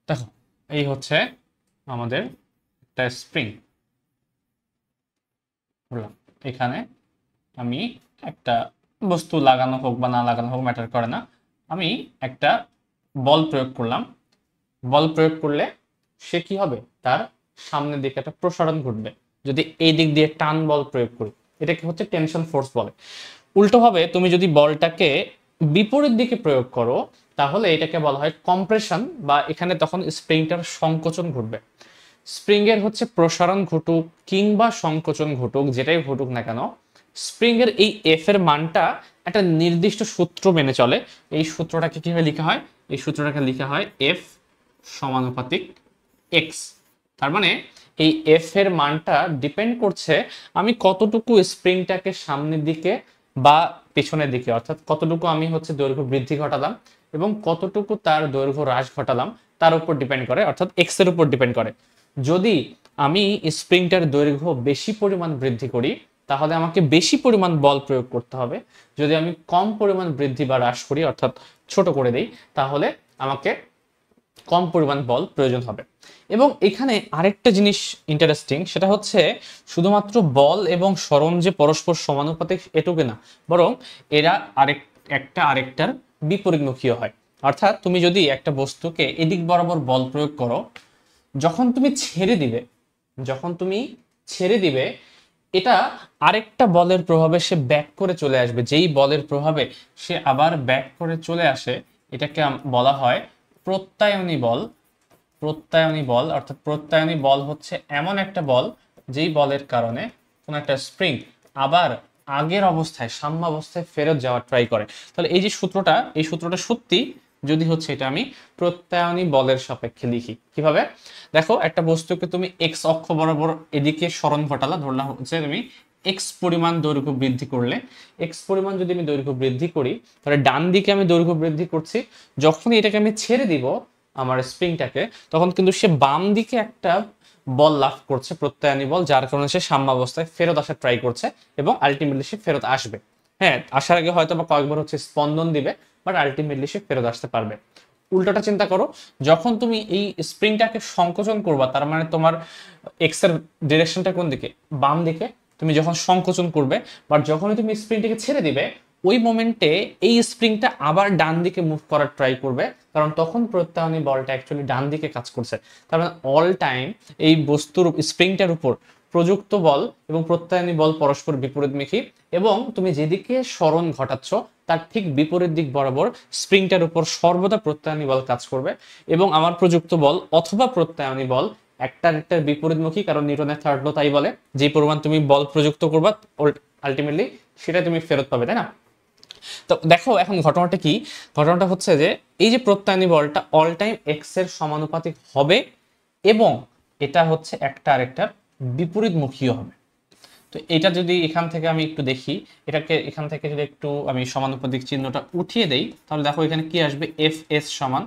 S1: দেখো এই হচ্ছে আমাদের একটা স্প্রিং, বললাম এখানে আমি একটা বস্তু লাগানো হোক বা না লাগানো হোক ম্যাটার করে না, আমি একটা বল প্রয়োগ করলাম। বল প্রয়োগ করলে সে কি হবে, তার সামনের দিকে একটা প্রসারণ ঘটবে। যদি এই দিক দিয়ে টান বল প্রয়োগ করি, এটাকে হচ্ছে টেনশন ফোর্স বলে। উল্টোভাবে তুমি যদি বলটাকে বিপরীত দিকে প্রয়োগ করো, তাহলে এটাকে বলা হয় কম্প্রেশন, বা এখানে তখন স্প্রিংটার সংকোচন ঘটবে। স্প্রিং এর হচ্ছে প্রসারণ ঘটুক কিংবা সংকোচন ঘটুক, যেটাই ঘটুক না কেন, স্প্রিং এর এই এফ এর মানটা একটা নির্দিষ্ট সূত্র মেনে চলে। এই সূত্রটাকে কিভাবে লেখা হয়? এই সূত্রটাকে লেখা হয় এফ সমানুপাতিক এক্স। তার মানে এই এফ এর মানটা ডিপেন্ড করছে আমি কতটুকু স্প্রিংটাকে সামনের দিকে বা পেছনের দিকে, অর্থাৎ কতটুকু আমি হচ্ছে দৈর্ঘ্য বৃদ্ধি ঘটালাম এবং কতটুকু তার দৈর্ঘ্য হ্রাস ঘটালাম, তার উপর ডিপেন্ড করে, অর্থাৎ এক্স এর উপর ডিপেন্ড করে। যদি আমি স্প্রিংটার দৈর্ঘ্য বেশি পরিমাণ বৃদ্ধি করি, তাহলে আমাকে বেশি পরিমাণ বল প্রয়োগ করতে হবে। যদি আমি কম পরিমাণ বৃদ্ধি বা হ্রাস করি, অর্থাৎ ছোট করে দিই, তাহলে আমাকে কম পরিমাণ বল প্রয়োজন হবে। এবং এখানে আরেকটা জিনিস ইন্টারেস্টিং, সেটা হচ্ছে শুধুমাত্র বল এবং সরণ যে পরস্পর সমানুপাতিক এটুকু না, বরং এরা আরেকটার বিপরীতমুখী হয়। অর্থাৎ তুমি যদি একটা বস্তুকে এদিক বরাবর বল প্রয়োগ করো, যখন তুমি ছেড়ে দিবে এটা আরেকটা বলের প্রভাবে সে ব্যাক করে চলে আসবে। যেই বলের প্রভাবে সে আবার ব্যাক করে চলে আসে, এটাকে বলা হয় প্রত্যায়নী বল। অর্থাৎ প্রত্যায়নী বল হচ্ছে এমন একটা বল যেই বলের কারণে কোন একটা স্প্রিং আবার আগের অবস্থায়, সাম্যাবস্থায় ফেরত যাওয়ার ট্রাই করে। তাহলে এই সূত্রটা সত্যি যদি হচ্ছে এটা আমি প্রত্যায়নী বলের সাপেক্ষে লিখি। কিভাবে? দেখো একটা বস্তুকে তুমি এক্স অক্ষ বরাবর এদিকে সরণ ঘটালা, ধরলাম হচ্ছে তুমি এক্স পরিমাণ দৈর্ঘ্য বৃদ্ধি করলে, এক্স পরিমাণ যদি আমি দৈর্ঘ্য বৃদ্ধি করি, তাহলে ডান দিকে আমি দৈর্ঘ্য বৃদ্ধি করছি। যখনই এটাকে আমি ছেড়ে দিব আমার স্প্রিংটাকে, তখন কিন্তু সে বাম দিকে একটা বল লাভ করছে, প্রত্যায়নী বল, যার কারণে সে সাম্যাবস্থায় ফেরত আসার ট্রাই করছে এবং আলটিমেটলি সে ফেরত আসবে। হ্যাঁ, আসার আগে হয়তো বা কয়েকবার হচ্ছে স্পন্দন দিবে, বাট আলটিমেটলি সে ফেরত আসতে পারবে। উল্টোটা চিন্তা করো, যখন তুমি এই স্প্রিংটাকে সংকোচন করবা, তার মানে তোমার এক্স এর ডিরেকশনটা কোন দিকে? বাম দিকে। তুমি যখন সংকোচন করবে, বাট যখনই তুমি স্প্রিংটাকে ছেড়ে দিবে, ওই মোমেন্টে এই স্প্রিংটা আবার ডান দিকে মুভ করার ট্রাই করবে, কারণ তখন প্রত্যায়নী বলটা অ্যাকচুয়ালি ডান দিকে কাজ করছে। তার মানে অল টাইম এই বস্তুর স্প্রিংটার উপর প্রযুক্ত বল এবং প্রত্যায়নী বল পরস্পর বিপরীতমুখী, এবং তুমি যেদিকে সরণ ঘটাচ্ছ তার ঠিক বিপরীত দিক বরাবর স্প্রিংটার উপর সর্বদা প্রত্যায়নী বল কাজ করবে। এবং আমার প্রযুক্ত বল অথবা প্রত্যায়নী বল একটার বিপরীতমুখী, কারণ নিউটনের থার্ড ল তাই বলে, যে পরিমাণ তুমি বল প্রযুক্ত করবা আলটিমেটলি সেটা তুমি ফেরত পাবে, তাই না? তো দেখো এখন ঘটনাটা কি? ঘটনাটা হচ্ছে যে এই যে প্রত্যায়নী বলটা অল টাইম এক্স এর সমানুপাতিক হবে এবং এটা হচ্ছে একটা আরেকটার বিপরীতমুখী হবে। তো এটা যদি এখান থেকে আমি একটু দেখি, এটাকে এখান থেকে যদি একটু আমি সমানুপাতিক চিহ্নটা উঠিয়ে দেই, তাহলে দেখো এখানে কি আসবে, এফ এস সমান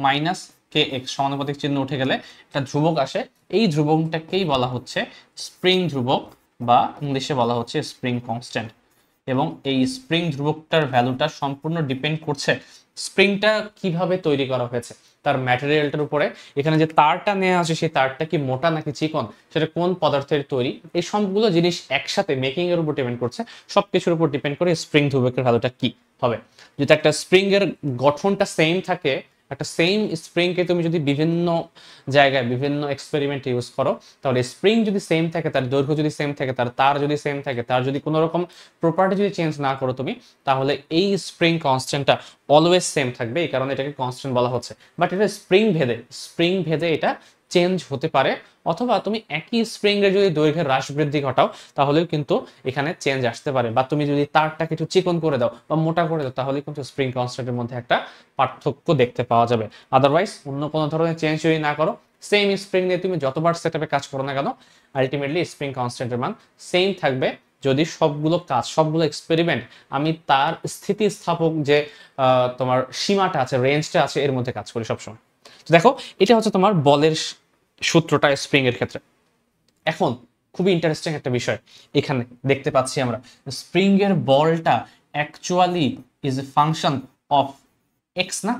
S1: মাইনাস কে এক্স, সমানুপাতিক চিহ্ন উঠে গেলে একটা ধ্রুবক আসে। এই ধ্রুবকটাকেই বলা হচ্ছে স্প্রিং ধ্রুবক, বা ইংলিশে বলা হচ্ছে স্প্রিং কনস্ট্যান্ট। এবং এই স্প্রিং ধ্রুবকটার ভ্যালুটা সম্পূর্ণ ডিপেন্ড করছে স্প্রিংটা কিভাবে তৈরি করা হয়েছে, তার ম্যাটেরিয়ালটার উপরে। এখানে যে তারটা নেওয়া আছে সেই তারটা কি মোটা নাকি চিকন, সেটা কোন পদার্থের তৈরি, এই সবগুলো জিনিস একসাথে মেকিং এর উপর ডিপেন্ড করছে। সবকিছুর উপর ডিপেন্ড করে স্প্রিং ধ্রুবকের ভ্যালুটা কি হবে। যদি একটা স্প্রিং এর গঠনটা সেম থাকে, একটা সেম স্প্রিংকে তুমি যদি বিভিন্ন জায়গায় বিভিন্ন এক্সপেরিমেন্টে ইউজ করো, তাহলে স্প্রিং যদি সেম থাকে, তার দৈর্ঘ্য যদি সেম থাকে, তার তার যদি সেম থাকে, তার যদি কোনো রকম প্রপার্টি যদি চেঞ্জ না করো তুমি, তাহলে এই স্প্রিং কনস্ট্যান্টটা অলওয়েজ সেম থাকবে। এই কারণে এটাকে কনস্ট্যান্ট বলা হচ্ছে। বাট এটা স্প্রিং ভেদে এটা চেঞ্জ হতে পারে, অথবা তুমি একই স্প্রিং এর যদি দৈর্ঘ্যের হ্রাস বৃদ্ধি ঘটাও তাহলেও কিন্তু এখানে চেঞ্জ আসতে পারে। বা তুমি যদি তারটাকে একটু চিকন করে দাও বা মোটা করে দাও, তাহলে কিন্তু স্প্রিং কনস্ট্যান্টের মধ্যে একটা পার্থক্য দেখতে পাওয়া যাবে। আদারওয়াইজ অন্য কোনো ধরনের চেঞ্জ যদি না করো, সেম স্প্রিং নিয়ে তুমি যতবার সেটআপে কাজ করো না কেন, আলটিমেটলি স্প্রিং কনস্ট্যান্টের মান সেম থাকবে। যদি সবগুলো এক্সপেরিমেন্ট আমি তার স্থিতিস্থাপক যে তোমার সীমাটা আছে, রেঞ্জটা আছে, এর মধ্যে কাজ করি সবসময়। তো দেখো, এটা হচ্ছে তোমার বলের সূত্রটা স্প্রিং এর ক্ষেত্রে। এখন খুবই ইন্টারেস্টিং একটা বিষয় এখানে দেখতে পাচ্ছি আমরা, স্প্রিং এর বলটা actually is a function of x না।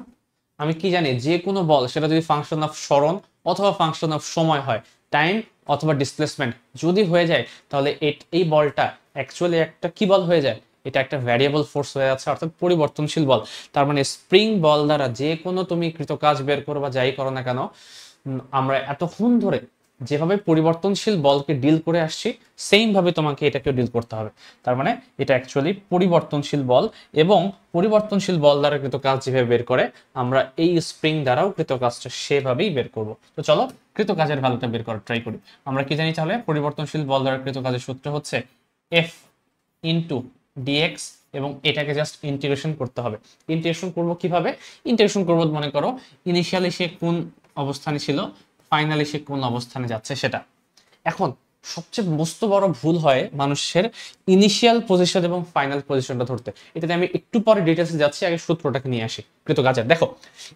S1: আমি কি জানি, যে কোনো বল সেটা যদি ফাংশন অফ সরণ অথবা ফাংশন অফ সময় হয়, টাইম অথবা ডিসপ্লেসমেন্ট যদি হয়ে যায়, তাহলে এই বলটা অ্যাকচুয়ালি একটা কি বল হয়ে যায়, এটা একটা ভ্যারিয়েবল ফোর্স হয়ে যাচ্ছে, অর্থাৎ পরিবর্তনশীল বল। তার মানে স্প্রিং বল দ্বারা যে কোনো তুমি কৃতকাজ বের করো বা যাই করো না কেন, আমরা এতক্ষণ ধরে যেভাবে পরিবর্তনশীল বলকে ডিল করে আসছি, সেম ভাবে তোমাকে এটাকেও ডিল করতে হবে। তার মানে এটা অ্যাকচুয়ালি পরিবর্তনশীল বল, এবং পরিবর্তনশীল বল দ্বারা কৃতকাজ যেভাবে বের করে, আমরা এই স্প্রিং দ্বারাও কৃতকাজটা সেভাবেই বের করব। তো চলো কৃতকাজের ভ্যালুটা বের করার ট্রাই করি। আমরা কি জানি তাহলে, পরিবর্তনশীল বল দ্বারা কৃতকাজের সূত্র হচ্ছে এফ ইন্টু ডিএক্স, এবং এটাকে জাস্ট ইন্টিগ্রেশন করতে হবে। ইন্টিগ্রেশন করব কিভাবে, ইন্টিগ্রেশন করব মনে করো ইনিশিয়ালি সে কোন অবস্থানে ছিল, ফাইনালি সে কোন অবস্থানে যাচ্ছে সেটা। এখন সবচেয়ে মস্ত বড় ভুল হয় মানুষের ইনিশিয়াল পজিশন এবং ফাইনাল পজিশনটা ধরতে। এটাতে আমি একটু পরে ডিটেলসে যাচ্ছি, আগে সূত্রটাকে নিয়ে আসি কৃতকাজের। দেখো,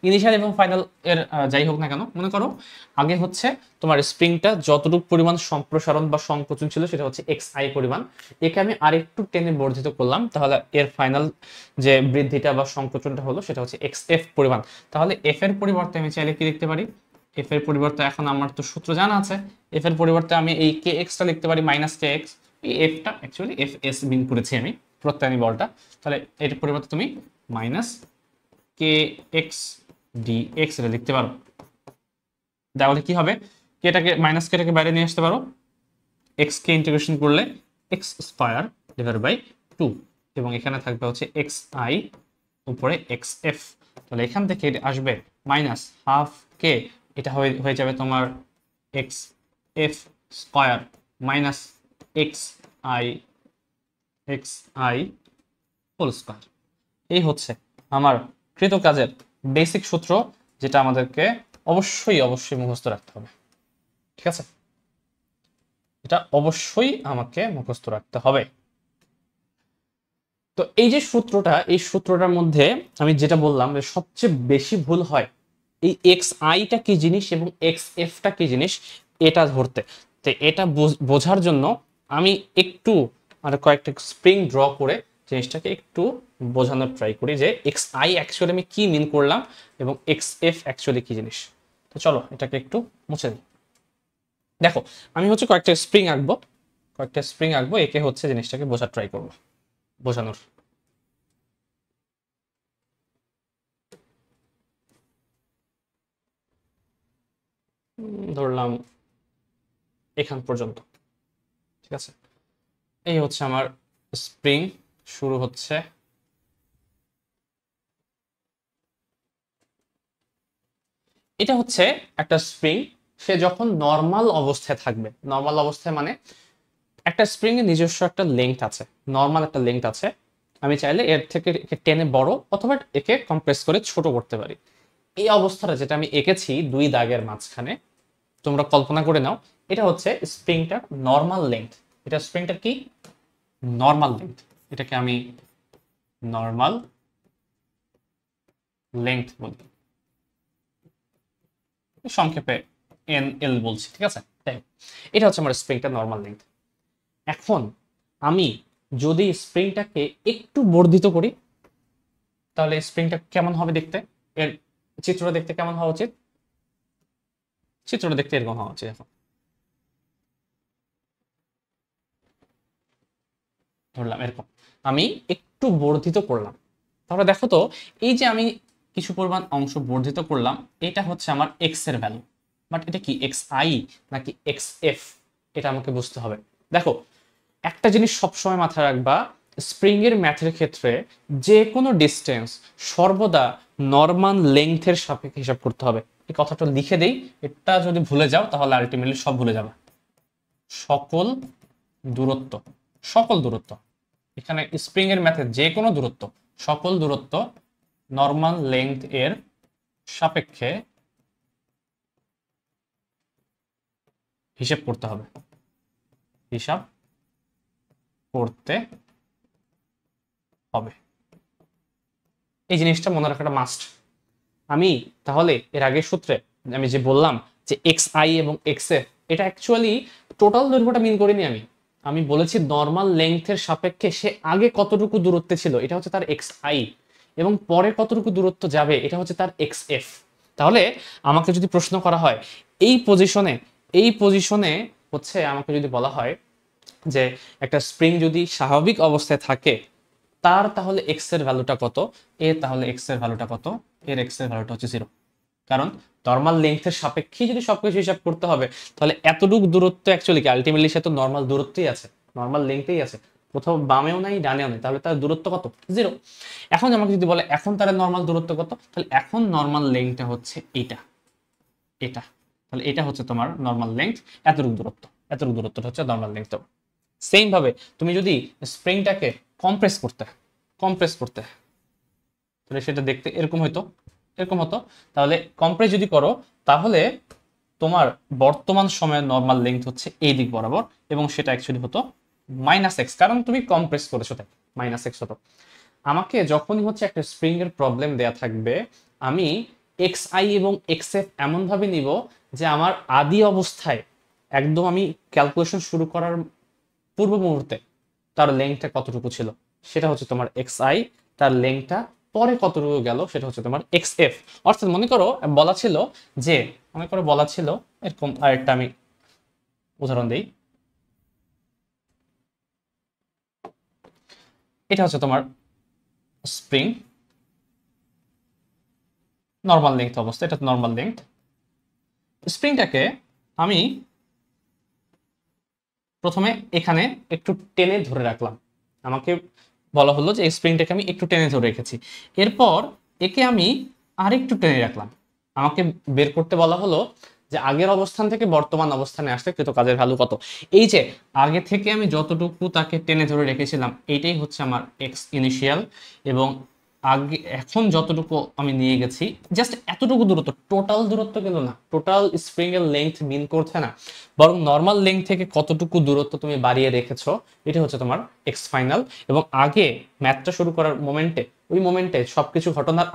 S1: ইনিশিয়াল এবং ফাইনাল এর যাই হোক না কেন, মনে করো আগে হচ্ছে তোমার স্প্রিংটা যতটুকু পরিমাণ সম্প্রসারণ বা সংকোচন ছিল সেটা হচ্ছে এক্স আই পরিমাণ, একে আমি আরেকটু টেনে বর্ধিত করলাম, তাহলে এর ফাইনাল যে বৃদ্ধিটা বা সংকোচনটা হলো সেটা হচ্ছে এক্স এফ পরিমাণ। তাহলে এফ এর পরিবর্তে আমি চাইলে কি লিখতে পারি, এফ এর পরিবর্তে এখন আমার তো সূত্র জানা আছে, এফ এর পরিবর্তে আমি এই কে এক্সটা লিখতে পারি মাইনাস কে এক্স। এই এফটা অ্যাকচুয়ালি এফ এস মিন করেছি আমি, প্রত্যয়নী বলটা। তাহলে এর পরিবর্তে তুমি মাইনাস কে এক্স ডি এক্স এটা লিখতে পারো। তাহলে কি হবে, কেটাকে মাইনাস কেটাকে বাইরে নিয়ে আসতে পারো, এক্স কে ইন্টিগ্রেশন করলে এক্স স্কয়ার ডিভাইড বাই 2, এবং এখানে থাকবে হচ্ছে এক্স আই উপরে এক্স এফ। তাহলে এখান থেকে আসবে মাইনাস হাফ কে, এটা হয়ে যাবে তোমার x f square minus x i whole square. এই হচ্ছে আমার কৃতকাজের বেসিক সূত্র, যেটা আমাদেরকে অবশ্যই মুখস্থ রাখতে হবে। ঠিক আছে, এটা অবশ্যই আমাকে মুখস্থ রাখতে হবে। তো এই যে সূত্রটা, এই সূত্রটার মধ্যে আমি যেটা বললাম যে সবচেয়ে বেশি ভুল হয় এই এক্স আইটা কি জিনিস এবং এক্স এফটা কি জিনিস এটা ধরতে। তো এটা বোঝার জন্য আমি একটু কয়েকটা স্প্রিং ড্র করে জিনিসটাকে একটু বোঝানোর ট্রাই করি যে এক্স আই অ্যাকচুয়ালি আমি কি মিন করলাম এবং এক্স এফ অ্যাকচুয়ালি কি জিনিস। তো চলো এটাকে একটু মুছে দিই। দেখো, আমি হচ্ছে কয়েকটা স্প্রিং আঁকবো, একে হচ্ছে জিনিসটাকে বোঝার ট্রাই করবো, বোঝানোর। ধরলাম এখান পর্যন্ত, ঠিক আছে। এই হচ্ছে আমার স্প্রিং, শুরু হচ্ছে এটা হচ্ছে একটা স্প্রিং। সে যখন নর্মাল অবস্থায় থাকবে, নর্মাল অবস্থায় মানে একটা স্প্রিং এর নিজস্ব একটা লেংথ আছে, নর্মাল একটা লেংথ আছে। আমি চাইলে এর থেকে একে টেনে বড় অথবা একে কম্প্রেস করে ছোট করতে পারি। এই অবস্থাটা যেটা আমি এঁকেছি দুই দাগের মাঝখানে, তোমরা কল্পনা করে নাও এটা হচ্ছে স্প্রিংটার নর্মাল লেংথ। এটা স্প্রিংটার কি নর্মাল লেংথ, এটাকে আমি নর্মাল লেংথ বলি, সংক্ষেপে NL বলছি, ঠিক আছে? এটা হচ্ছে আমার স্প্রিংটার নর্মাল লেংথ। এখন আমি যদি স্প্রিংটাকে একটু বর্ধিত করি তাহলে স্প্রিংটা কেমন হবে দেখতে, এর চিত্রটা দেখতে কেমন হওয়া উচিত? চিত্রটা দেখতে এরকম হওয়া উচিত। এখন ধরলাম এরকম, আমি একটু বর্ধিত করলাম, তাহলে দেখো তো এই যে আমি কিছু পরিমাণ অংশ বর্ধিত করলাম, এটা হচ্ছে আমার এক্স এর ভ্যালু, বাট এটা কি এক্স আই নাকি এক্স এফ, এটা আমাকে বুঝতে হবে। দেখো একটা জিনিস সবসময় মাথায় রাখবা, স্প্রিং এর ম্যাথের ক্ষেত্রে যে কোনো ডিস্টেন্স সর্বদা নর্মাল লেংথের সাপেক্ষে হিসাব করতে হবে। এই কথাটা লিখে দেই, এটা যদি ভুলে যাও তাহলে আলটিমেটলি সব ভুলে যাবে। সকল দূরত্ব, সকল দূরত্ব, এখানে স্প্রিং এর ম্যাথে যে কোনো দূরত্ব, সকল দূরত্ব নর্মাল লেংথ এর সাপেক্ষে হিসাব করতে হবে, হিসাব করতে হবে। এই জিনিসটা মনে রাখাটা মাস্ট। আমি তাহলে এর আগের সূত্রে আমি যে বললাম যে এক্স আই এবং এক্স এফ, এটা অ্যাকচুয়ালি টোটাল দৈর্ঘ্যটা মিন করিনি, আমি বলেছি নর্মাল লেংথের সাপেক্ষে সে আগে কতটুকু দূরত্বে ছিল, এটা হচ্ছে তার এক্স আই, এবং পরে কতটুকু দূরত্ব যাবে এটা হচ্ছে তার এক্স এফ। তাহলে আমাকে যদি প্রশ্ন করা হয় এই পজিশনে হচ্ছে আমাকে যদি বলা হয় যে একটা স্প্রিং যদি স্বাভাবিক অবস্থায় থাকে তার তাহলে এক্স এর ভ্যালুটা কত, এর তাহলে এক্স এর ভ্যালুটা কত, এর এক্স এর ভ্যালুটা হচ্ছে 0। কারণ নর্মাল লেংথের সাপেক্ষে যদি সবকিছু হিসাব করতে হবে তাহলে এতটুকু দূরত্ব অ্যাকচুয়ালি কি আলটিমেটলি সে তো নর্মাল দূরত্বই আছে, নর্মাল লেংথেই আছে, কোথাও বামেও নাই ডানেও নেই, তাহলে তার দূরত্ব কত 0। এখন আমাকে যদি বলে এখন তার নর্মাল দূরত্ব কত, তাহলে এখন নর্মাল লেংথটা হচ্ছে এটা, এটা, তাহলে এটা হচ্ছে তোমার নর্মাল লেংথ, এতটুকু দূরত্বটা হচ্ছে নর্মাল লেংথ। সেম ভাবে তুমি যদি স্প্রিংটাকে কম্প্রেস করতে তাহলে সেটা দেখতে এরকম হতো, তাহলে কম্প্রেস যদি করো তাহলে তোমার বর্তমান সময়ের নর্মাল লেংথ হচ্ছে এই দিক বরাবর, এবং সেটা অ্যাকচুয়ালি হতো -x, কারণ তুমি কম্প্রেস করেছো তাই -x হতো। আমাকে যখনই হচ্ছে একটা স্প্রিং এর প্রবলেম দেয়া থাকবে, আমি এক্স আই এবং এক্স এফ এমন ভাবে নিব যে আমার আদি অবস্থায় একদম আমি ক্যালকুলেশন শুরু করার পূর্ব মুহূর্তে তার লেংথটা কতটুকু ছিল সেটা হচ্ছে তোমার এক্স আই, তার লেংথটা পরে কতটুকু গেল সেটা হচ্ছে তোমার এক্স এফ। অর্থাৎ মনে করো বলা ছিল এরকম, আরেকটা আমি উদাহরণ দিই, এটা হচ্ছে তোমার স্প্রিং নর্মাল লেংথ অবস্থা, এটা নর্মাল লেংথ। স্প্রিংটাকে আমি প্রথমে এখানে একটু টেনে ধরে রাখলাম, আমাকে বলা হলো যে এই স্প্রিংটাকে আমি একটু টেনে ধরে রেখেছি, এরপর একে আমি আরেকটু টেনে রাখলাম, আমাকে বের করতে বলা হলো যে আগের অবস্থান থেকে বর্তমান অবস্থানে আসতে কৃত কাজের ভ্যালু কত। এই যে আগে থেকে আমি যতটুকু তাকে টেনে ধরে রেখেছিলাম এইটাই হচ্ছে আমার এক্স ইনিশিয়াল, এবং আগে এখন যতটুকু আমি নিয়ে গেছি জাস্ট এতটুকু দূরত্ব, টোটাল দূরত্ব কিন্তু না, টোটাল স্প্রিং এর লেংথ মিন করছে না, বরং নর্মাল লেংথ থেকে কতটুকু দূরত্ব তুমি বাড়িয়ে রেখেছো এটা হচ্ছে তোমার এক্স ফাইনাল। এবং আগে ম্যাথটা শুরু করার মোমেন্টে সবকিছু ঘটনার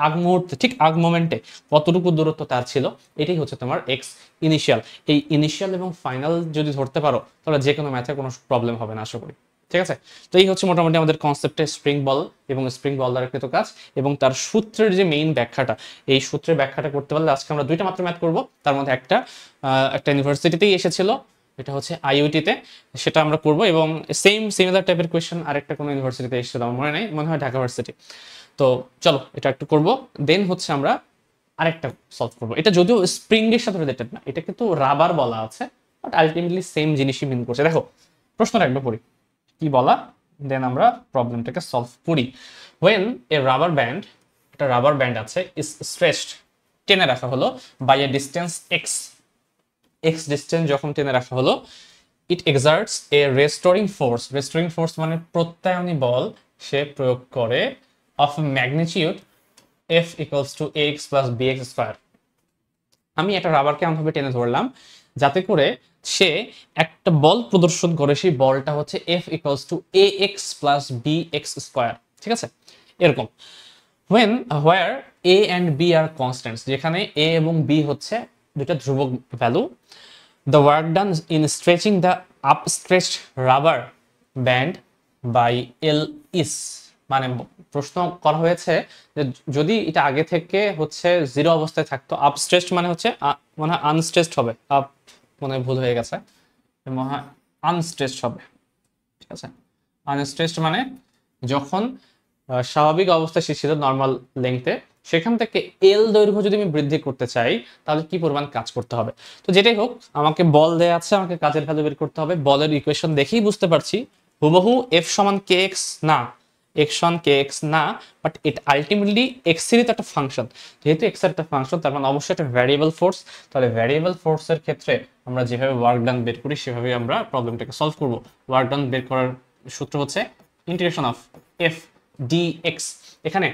S1: ঠিক আগ মোমেন্টে কতটুকু দূরত্ব তার ছিল এটাই হচ্ছে তোমার এক্স ইনিশিয়াল। এই ইনিশিয়াল এবং ফাইনাল যদি ধরতে পারো তাহলে যে কোনো ম্যাথে কোনো প্রবলেম হবে না আশা করি, ঠিক আছে? তো এই হচ্ছে মোটামুটি আমাদের কনসেপ্টে স্প্রিং বল এবং স্প্রিং বল দ্বারা কৃত কাজ এবং তার সূত্রের যে মেইন ব্যাখ্যাটা, এই সূত্রের ব্যাখ্যাটা করতে পারলে আজকে আমরা দুইটা মাত্র ম্যাথ করব, তার মধ্যে একটা ইউনিভার্সিটিতেই এসেছিল, এটা হচ্ছে আইইউটিতে, সেটা আমরা করব, এবং সিমিলার টাইপের কোয়েশ্চেন আরেকটা কোনো ইউনিভার্সিটিতে এসেছিল আমার মনে নেই, মনে হয় ঢাকা ভার্সিটি। তো চলো এটা একটু করব, দেন হচ্ছে আমরা আরেকটা সলভ করব। এটা যদিও স্প্রিং এর সাথে রিলেটেড না, এটা কিন্তু রাবার বলা আছে, বাট আলটিমেটলি সেম জিনিসই মিন করছে। দেখো প্রশ্নটা একবার পড়ি কি বলা, দেন আমরা প্রবলেমটাকে সলভ করি। when a rubber band, একটা রাবার ব্যান্ড আছে, is stretched, টেনে রাখা হলো by a distance x distance যখন টেনে রাখা হলো, it exerts a restoring force মানে প্রত্যায়নী বল সে প্রয়োগ করে of magnitude f equals to ax plus bx square, আমি একটা রাবারকে এমনভাবে টেনে ধরলাম যাতে করে সে একটা বল প্রদর্শন করে, সেই বলটা হচ্ছে F equals to ax plus bx square, ঠিক আছে? এরকম where a and b are constants, যেখানে a এবং b হচ্ছে দুটো ধ্রুবক value, the work done in stretching the upstretched rubber band by L is, মানে প্রশ্ন করা হয়েছে যে যদি এটা আগে থেকে হচ্ছে জিরো অবস্থায় থাকতো, আপস্ট্রেচড মানে হচ্ছে মনে হয় আনস্ট্রেচড হবে, আপ মনে হয় ভুল হয়ে গেছে, মনে হয় আনস্ট্রেচড হবে, ঠিক আছে? আনস্ট্রেচড মানে যখন স্বাভাবিক অবস্থায় সে ছিল নর্মাল লেংথে, সেখান থেকে এল দৈর্ঘ্য যদি আমি বৃদ্ধি করতে চাই তাহলে কি পরিমাণ কাজ করতে হবে। তো যেটাই হোক, আমাকে বল দেয়া আছে, আমাকে কাজের ভ্যালু বের করতে হবে। বলের ইকুয়েশন দেখেই বুঝতে পারছি হুবহু এফ সমান কে এক্স না, এক্স সমান কে এক্স না, বাট ইট আলটিমেটলি এক্স এরই তো একটা ফাংশন। যেহেতু এক্স এর একটা ফাংশন, তার মানে অবশ্যই একটা ভ্যারিয়েবল ফোর্স। তাহলে ভ্যারিয়েবল ফোর্সের ক্ষেত্রে আমরা যেভাবে ওয়ার্ক ডান বের করি সেভাবেই আমরা প্রবলেমটাকে সলভ করব। ওয়ার্ক ডান বের করার সূত্র হচ্ছে ইন্টিগ্রেশন অফ এফ dx, এখানে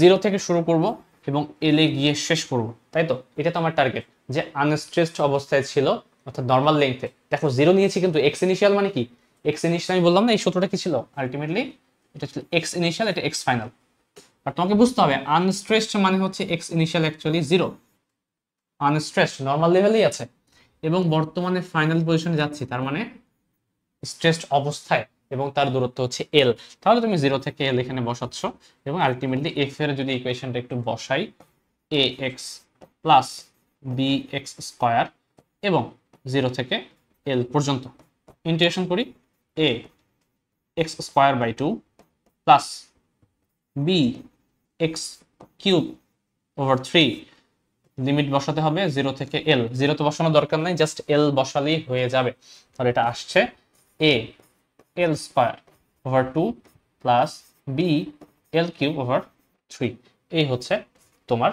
S1: 0 থেকে শুরু করব এবং এল এ গিয়ে শেষ করব, তাই তো? এটা তো আমার টার্গেট, যে আনস্ট্রেসড অবস্থায় ছিল অর্থাৎ নর্মাল লেংথে। দেখো 0 নিয়েছি কিন্তু এক্স ইনিশিয়াল মানে কি, এক্স ইনিশিয়াল আমি বললাম না এই সূত্রটা কি ছিল, আলটিমেটলি এটা ছিল এক্স ইনিশিয়াল, এটা এক্স ফাইনাল। আর তোমাকে বুঝতে হবে আনস্ট্রেসড মানে হচ্ছে এক্স ইনিশিয়াল অ্যাকচুয়ালি 0, আনস্ট্রেসড নর্মাল লেভেলেই আছে এবং বর্তমানে ফাইনাল পজিশনে যাচ্ছি, তার মানে স্ট্রেসড অবস্থায়, এবং তার দূরত্ব হচ্ছে এল। তাহলে তুমি 0 থেকে এল এখানে বসাচ্ছ এবং আলটিমেটলি এফ এর যদি ইকুয়েশনটা একটু বসাই, a x plus b x square এবং 0 থেকে এল পর্যন্ত ইন্টিগ্রেশন করি, a x square by 2 plus b x cube over 3, limit বসাতে হবে 0 থেকে এল। 0 তো বসানোর দরকার নাই, জাস্ট এল বসালেই হয়ে যাবে। তাহলে এটা আসছে a l square over 2 plus b l cube over 3, এই হচ্ছে তোমার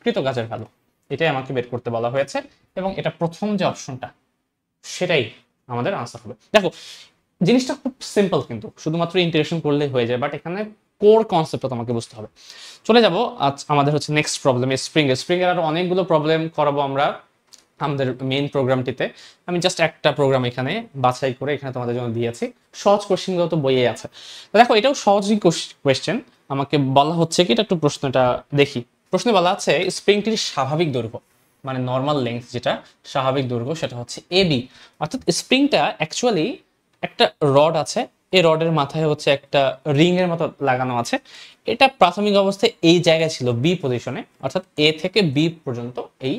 S1: কৃতকাজের ভ্যালু। এটাই আমাকে বের করতে বলা হয়েছে এবং এটা প্রথম যে অপশনটা সেটাই আমাদের আনসার হবে। দেখো জিনিসটা খুব সিম্পল, কিন্তু শুধুমাত্র ইন্টিগ্রেশন করলেই হয়ে যায়, বাট এখানে কোর কনসেপ্টটা তোমাকে বুঝতে হবে। চলে যাব আজ আমাদের হচ্ছে নেক্সট প্রবলেম, স্প্রিং এর আরো অনেকগুলো প্রবলেম করাবো আমরা আমাদের মেইন প্রোগ্রামটিতে। আমি জাস্ট একটা প্রোগ্রাম এখানে বাছাই করে এখানে তোমাদের জন্য দিয়েছি, সহজ কোশ্চেনগুলো তো বইয়ে আছে। তো দেখো এটাও সহজই কোশ্চেন, আমাকে বলা হচ্ছে কি, এটা একটু প্রশ্নটা দেখি। প্রশ্নে বলা আছে স্প্রিংটির স্বাভাবিক দৈর্ঘ্য, মানে নর্মাল লেন্থ যেটা স্বাভাবিক দৈর্ঘ্য সেটা হচ্ছে এবি, অর্থাৎ স্প্রিংটা অ্যাকচুয়ালি একটা রড আছে, এই রডের মাথায় হচ্ছে একটা রিং এর মতো লাগানো আছে। এটা প্রাথমিক অবস্থায় এই জায়গায় ছিল বি পজিশনে, অর্থাৎ এ থেকে বি পর্যন্ত এই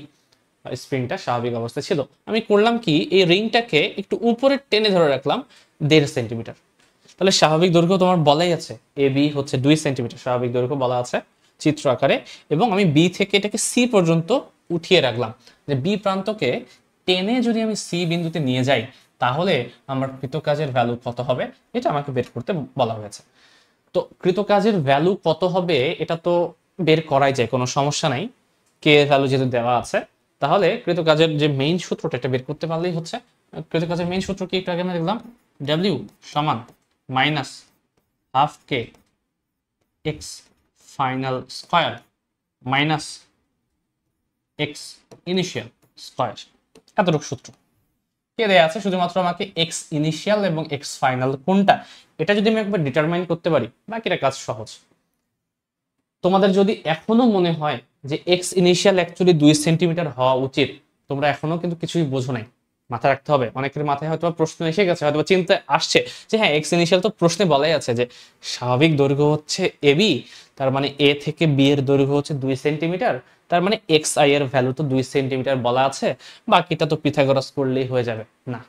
S1: স্প্রিংটা স্বাভাবিক অবস্থায় ছিল। আমি করলাম কি, এই রিংটাকে একটু উপরে টেনে ধরে রাখলাম 1.5 সেন্টিমিটার। তাহলে স্বাভাবিক দৈর্ঘ্য তোমার বলাই আছে এ বি হচ্ছে 2 সেন্টিমিটার, স্বাভাবিক দৈর্ঘ্য বলা আছে চিত্র আকারে। এবং আমি বি থেকে এটাকে সি পর্যন্ত উঠিয়ে রাখলাম, যে বি প্রান্তকে টেনে যদি আমি সি বিন্দুতে নিয়ে যাই তাহলে আমার কৃতকাজের ভ্যালু কত হবে, এটা আমাকে বের করতে বলা হয়েছে। তো কৃতকাজের ভ্যালু কত হবে এটা তো বের করাই যায়, কোনো সমস্যা নাই, কে এর ভ্যালু যেহেতু দেওয়া আছে। তাহলে কৃতকাজের যে মেইন সূত্রটা এটা বের করতে পারলেই হচ্ছে। কৃতকাজের মেইন সূত্র কি একটু আগে আমরা দেখলাম, ডাব্লিউ সমান minus half k x final square minus x initial square, এতটুকু সূত্র কে দেয়া আছে। শুধুমাত্র আমাকে এক্স ইনিশিয়াল এবং এক্স ফাইনাল কোনটা এটা যদি আমি একবার ডিটারমাইন করতে পারি, বাকিটা কাজ সহজ। তোমাদের যদি এখনো মনে হয় যে এক্স ইনিশিয়াল অ্যাকচুয়ালি 2 সেন্টিমিটার হওয়া উচিত, তোমরা এখনো কিন্তু কিছুই বোঝো নাই, মাথায় রাখতে হবে। অনেকের মাথায় হয়তো প্রশ্ন এসে গেছে, হয়তো চিন্তা আসছে যে হ্যাঁ এক্স ইনিশিয়াল তো প্রশ্নে বলাই আছে যে স্বাভাবিক দৈর্ঘ্য হচ্ছে এবি, তার মানে এ থেকে বি এর দৈর্ঘ্য হচ্ছে 2 সেন্টিমিটার, তার মানে এক্স আই এর ভ্যালু তো 2 সেন্টিমিটার বলা আছে, বাকিটা তো পিথাগোরাস করলেই হয়ে যাবে। না,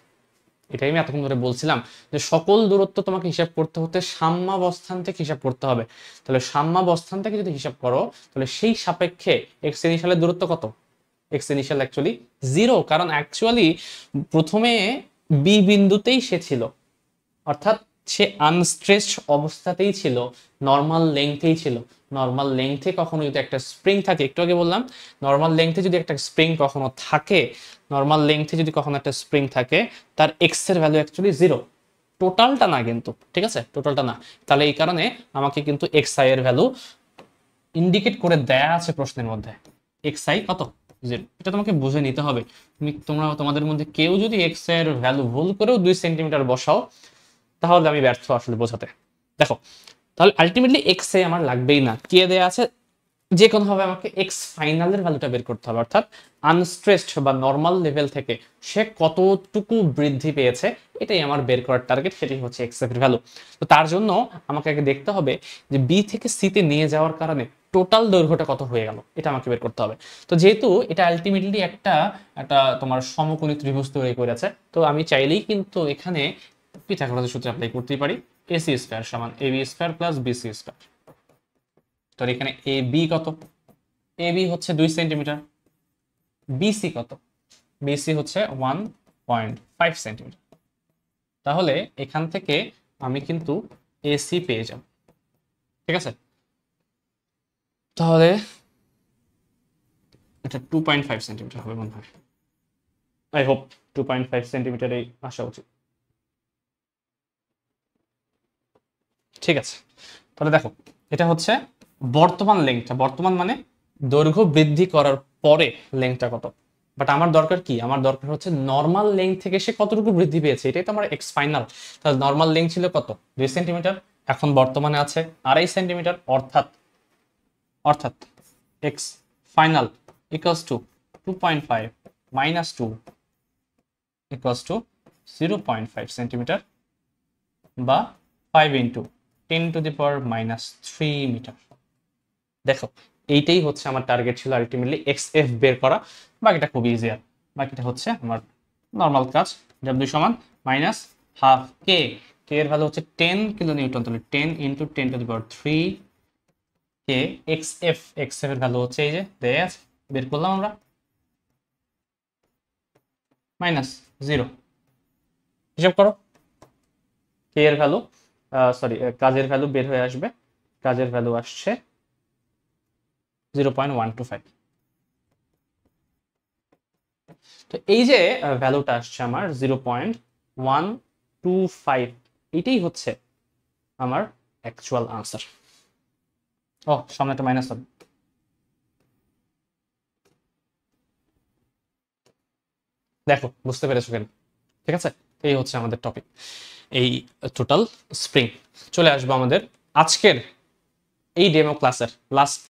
S1: এটাই আমি এতক্ষণ ধরে বলছিলাম যে সকল দূরত্ব তোমাকে হিসাব করতে হতে সাম্যাবস্থান থেকে হিসাব করতে হবে। তাহলে সাম্যাবস্থান থেকে যদি হিসাব করো তাহলে সেই সাপেক্ষে এক্স ইনিশিয়ালের দূরত্ব কত, এক্স ইনিশিয়াল অ্যাকচুয়ালি 0, কারণ অ্যাকচুয়ালি প্রথমে বি বিন্দুতেই সে ছিল, অর্থাৎ সে আনস্ট্রেচড অবস্থাতেই ছিল, নর্মাল লেংথেই ছিল। নর্মাল লেংথে কখনো যদি একটা স্প্রিং থাকে, একটু আগে বললাম নর্মাল লেংথে যদি একটা স্প্রিং কখনো থাকে, নর্মাল লেংথে যদি কখনো একটা স্প্রিং থাকে, তার এক্স এর ভ্যালু অ্যাকচুয়ালি 0, টোটালটা না কিন্তু, ঠিক আছে, টোটালটা না। তাহলে এই কারণে আমাকে কিন্তু এক্স আই এর ভ্যালু ইন্ডিকেট করে দেয়া আছে প্রশ্নের মধ্যে, এক্স আই কত 0। এটা তোমাকে বুঝে নিতে হবে। তোমাদের মধ্যে কেউ যদি এক্স এর ভ্যালু ভুল করেও 2 সেন্টিমিটার বসাও, তাহলে আমি ব্যর্থ আসলে বোঝাতে। দেখো, তাহলে আলটিমেটলি এক্স এ আমার লাগবেই না, কে দেয়া আছে, যে কোনোভাবে আমাকে এক্স ফাইনালের ভ্যালুটা বের করতে হবে, অর্থাৎ আনস্ট্রেসড বা নর্মাল লেভেল থেকে সে কতটুকু বৃদ্ধি পেয়েছে, এটাই আমার বের করার টার্গেট, সেটাই হচ্ছে এক্স এর ভ্যালু। তো তার জন্য আমাকে আগে দেখতে হবে যে বি থেকে সিতে নিয়ে যাওয়ার কারণে টোটাল দৈর্ঘ্যটা কত হয়ে গেল, এটা আমাকে বের করতে হবে। তো যেহেতু এটা আলটিমেটলি একটা একটা তোমার সমকোণী ত্রিভুজ তৈরি করেছে, তো আমি চাইলেই কিন্তু এখানে পিথাগোরাসের সূত্র অ্যাপ্লাই করতেই পারি। এসি স্কয়ার সমান AB square plus BC square. তো এখানে এ বি কত, এ বি হচ্ছে 2 সেন্টিমিটার, বিসি কত, বিসি হচ্ছে 1.5 সেন্টিমিটার। তাহলে এখান থেকে আমি কিন্তু এসি পেয়ে যাব, ঠিক আছে। তাহলে এটা 2.5 সেন্টিমিটার হবে মনে হয়, আই হোপ 2.5 সেন্টিমিটারই আসা উচিত। ঠিক আছে, তাহলে দেখো এটা হচ্ছে বর্তমান লেংথটা, বর্তমান মানে দৈর্ঘ্য বৃদ্ধি করার পরে লেংথটা কত। বাট আমার দরকার কি, আমার দরকার হচ্ছে নর্মাল লেংথ থেকে সে কতটুকু বৃদ্ধি পেয়েছে, এটাই তো আমার এক্স ফাইনাল। তাহলে নর্মাল লেংথ ছিল কত, 2 সেন্টিমিটার, এখন বর্তমানে আছে 2.5 সেন্টিমিটার, অর্থাৎ অর্থাৎ x final equals to 2.5 minus 2 equals to 0.5 centimetre বা 5 ইন্টু 10⁻³ মিটার। দেখো, এইটাই হচ্ছে আমার টার্গেট ছিল আলটিমেটলি এক্স এফ বের করা। বাকিটা খুব ইজি, আর বাকিটা হচ্ছে আমার নর্মাল কাজ। ডাব্লিউ সমান মাইনাস হাফ কে, কে এর ভ্যালু হচ্ছে 10 কিলো নিউটন, তাহলে 10 ইন্টু 10⁻³ কে। এক্স এফ এর ভ্যালু হচ্ছে এই যে দেয়া আছে, বের করলাম আমরা, মাইনাস 0। হিসাব করো, কে এর ভ্যালু সরি কাজের ভ্যালু বের হয়ে আসবে, কাজের ভ্যালু আসছে 0.125। তো এই যে ভ্যালুটা আসছে আমার 0.125, এটাই হচ্ছে আমার অ্যাকচুয়াল আনসার। ও সামনে একটা মাইনাস হবে, দেখো বুঝতে পেরেছো কেন। ঠিক আছে, এই হচ্ছে আমাদের টপিক, এই টোটাল স্প্রিং। চলে আসবো আমাদের আজকের এই ডেমো ক্লাসের লাস্ট